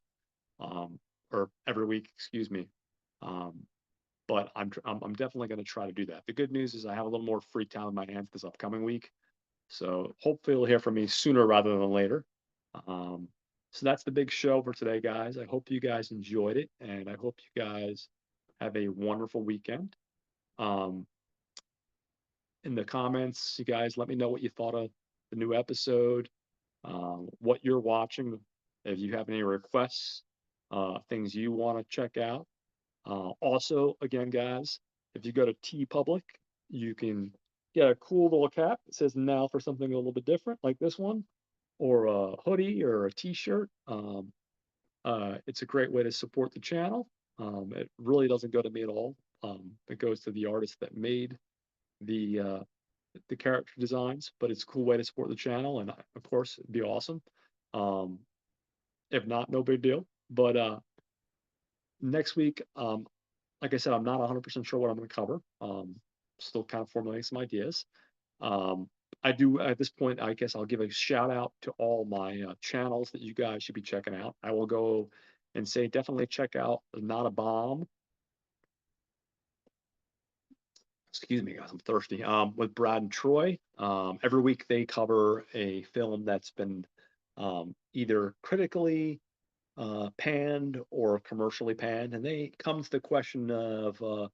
um, or every week, excuse me. Um, but I'm definitely going to try to do that. The good news is I have a little more free time in my hands this upcoming week, so hopefully you'll hear from me sooner rather than later. Um, so that's the big show for today, guys. I hope you guys enjoyed it, and I hope you guys have a wonderful weekend. Um, in the comments, you guys let me know what you thought of the new episode, what you're watching, if you have any requests, things you want to check out. Also, again, guys, if you go to T Public, you can get a cool little cap that says now for something a little bit different, like this one, or a hoodie or a t-shirt. It's a great way to support the channel. It really doesn't go to me at all. It goes to the artist that made the uh, the character designs, but it's a cool way to support the channel, and of course, it'd be awesome. Um, if not, no big deal. But next week, like I said, I'm not 100% sure what I'm going to cover. Still kind of formulating some ideas. Um, I do at this point, I guess I'll give a shout out to all my channels that you guys should be checking out. I will go and say definitely check out Not a Bomb. Excuse me, guys, I'm thirsty. With Brad and Troy. Every week they cover a film that's been either critically panned or commercially panned, and they come to the question of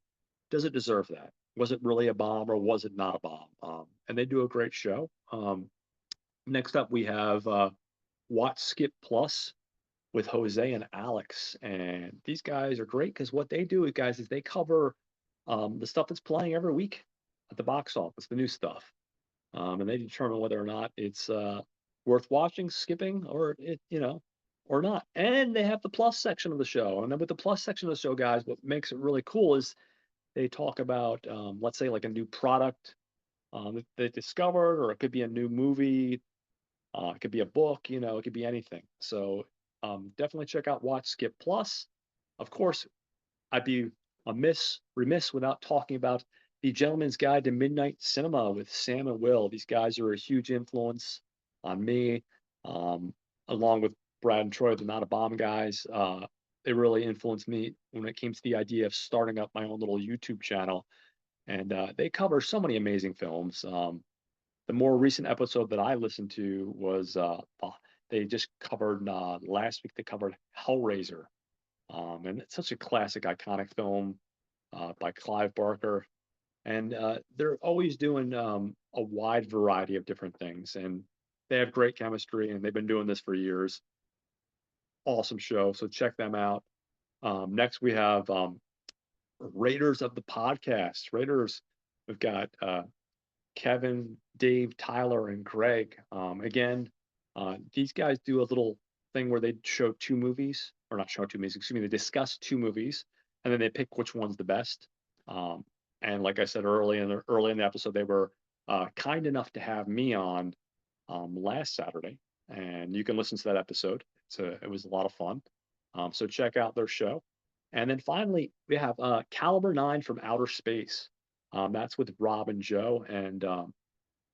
does it deserve that? Was it really a bomb or was it not a bomb? And they do a great show. Next up, we have Watch Skip Plus with Jose and Alex, and these guys are great because what they do, guys, is they cover the stuff that's playing every week at the box office, the new stuff, and they determine whether or not it's worth watching, skipping, or or not. And they have the plus section of the show, and then with the plus section of the show, guys, what makes it really cool is they talk about, let's say, like a new product that they discovered, or it could be a new movie, it could be a book, it could be anything. So definitely check out Watch Skip Plus. Of course, I'd be remiss without talking about The Gentleman's Guide to Midnight Cinema with Sam and Will. These guys are a huge influence on me, um, along with Brad and Troy, the Not a Bomb guys. They really influenced me when it came to the idea of starting up my own little YouTube channel. And they cover so many amazing films. The more recent episode that I listened to was they just covered last week. They covered Hellraiser, and it's such a classic, iconic film by Clive Barker. And they're always doing a wide variety of different things, and they have great chemistry, and they've been doing this for years. Awesome show, so check them out. Next, we have Raiders of the Podcast. Raiders, we've got Kevin, Dave, Tyler, and Greg. Again, these guys do a little thing where they show two movies, or not show two movies, excuse me, they discuss two movies, and then they pick which one's the best. Um, and like I said early in the episode, they were kind enough to have me on last Saturday, and you can listen to that episode. It was a lot of fun. So check out their show. And then finally, we have Caliber 9 from Outer Space. That's with Rob and Joe, and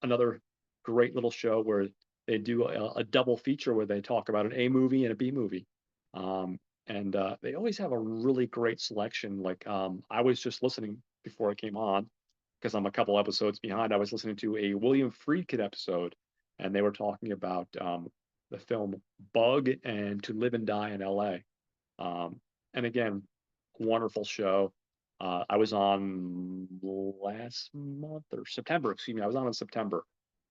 another great little show where they do a double feature where they talk about an A movie and a B movie. And they always have a really great selection. Like I was just listening before I came on because I'm a couple episodes behind. I was listening to a William Friedkin episode, and they were talking about the film Bug and To Live and Die in L.A. And again, wonderful show. I was on last month or September, excuse me. I was on in September,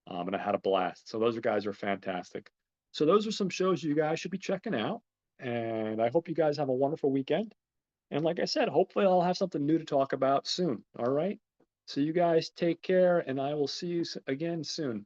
and I had a blast. So those guys are fantastic. So those are some shows you guys should be checking out. And I hope you guys have a wonderful weekend. And like I said, hopefully I'll have something new to talk about soon. All right. So you guys take care, and I will see you again soon.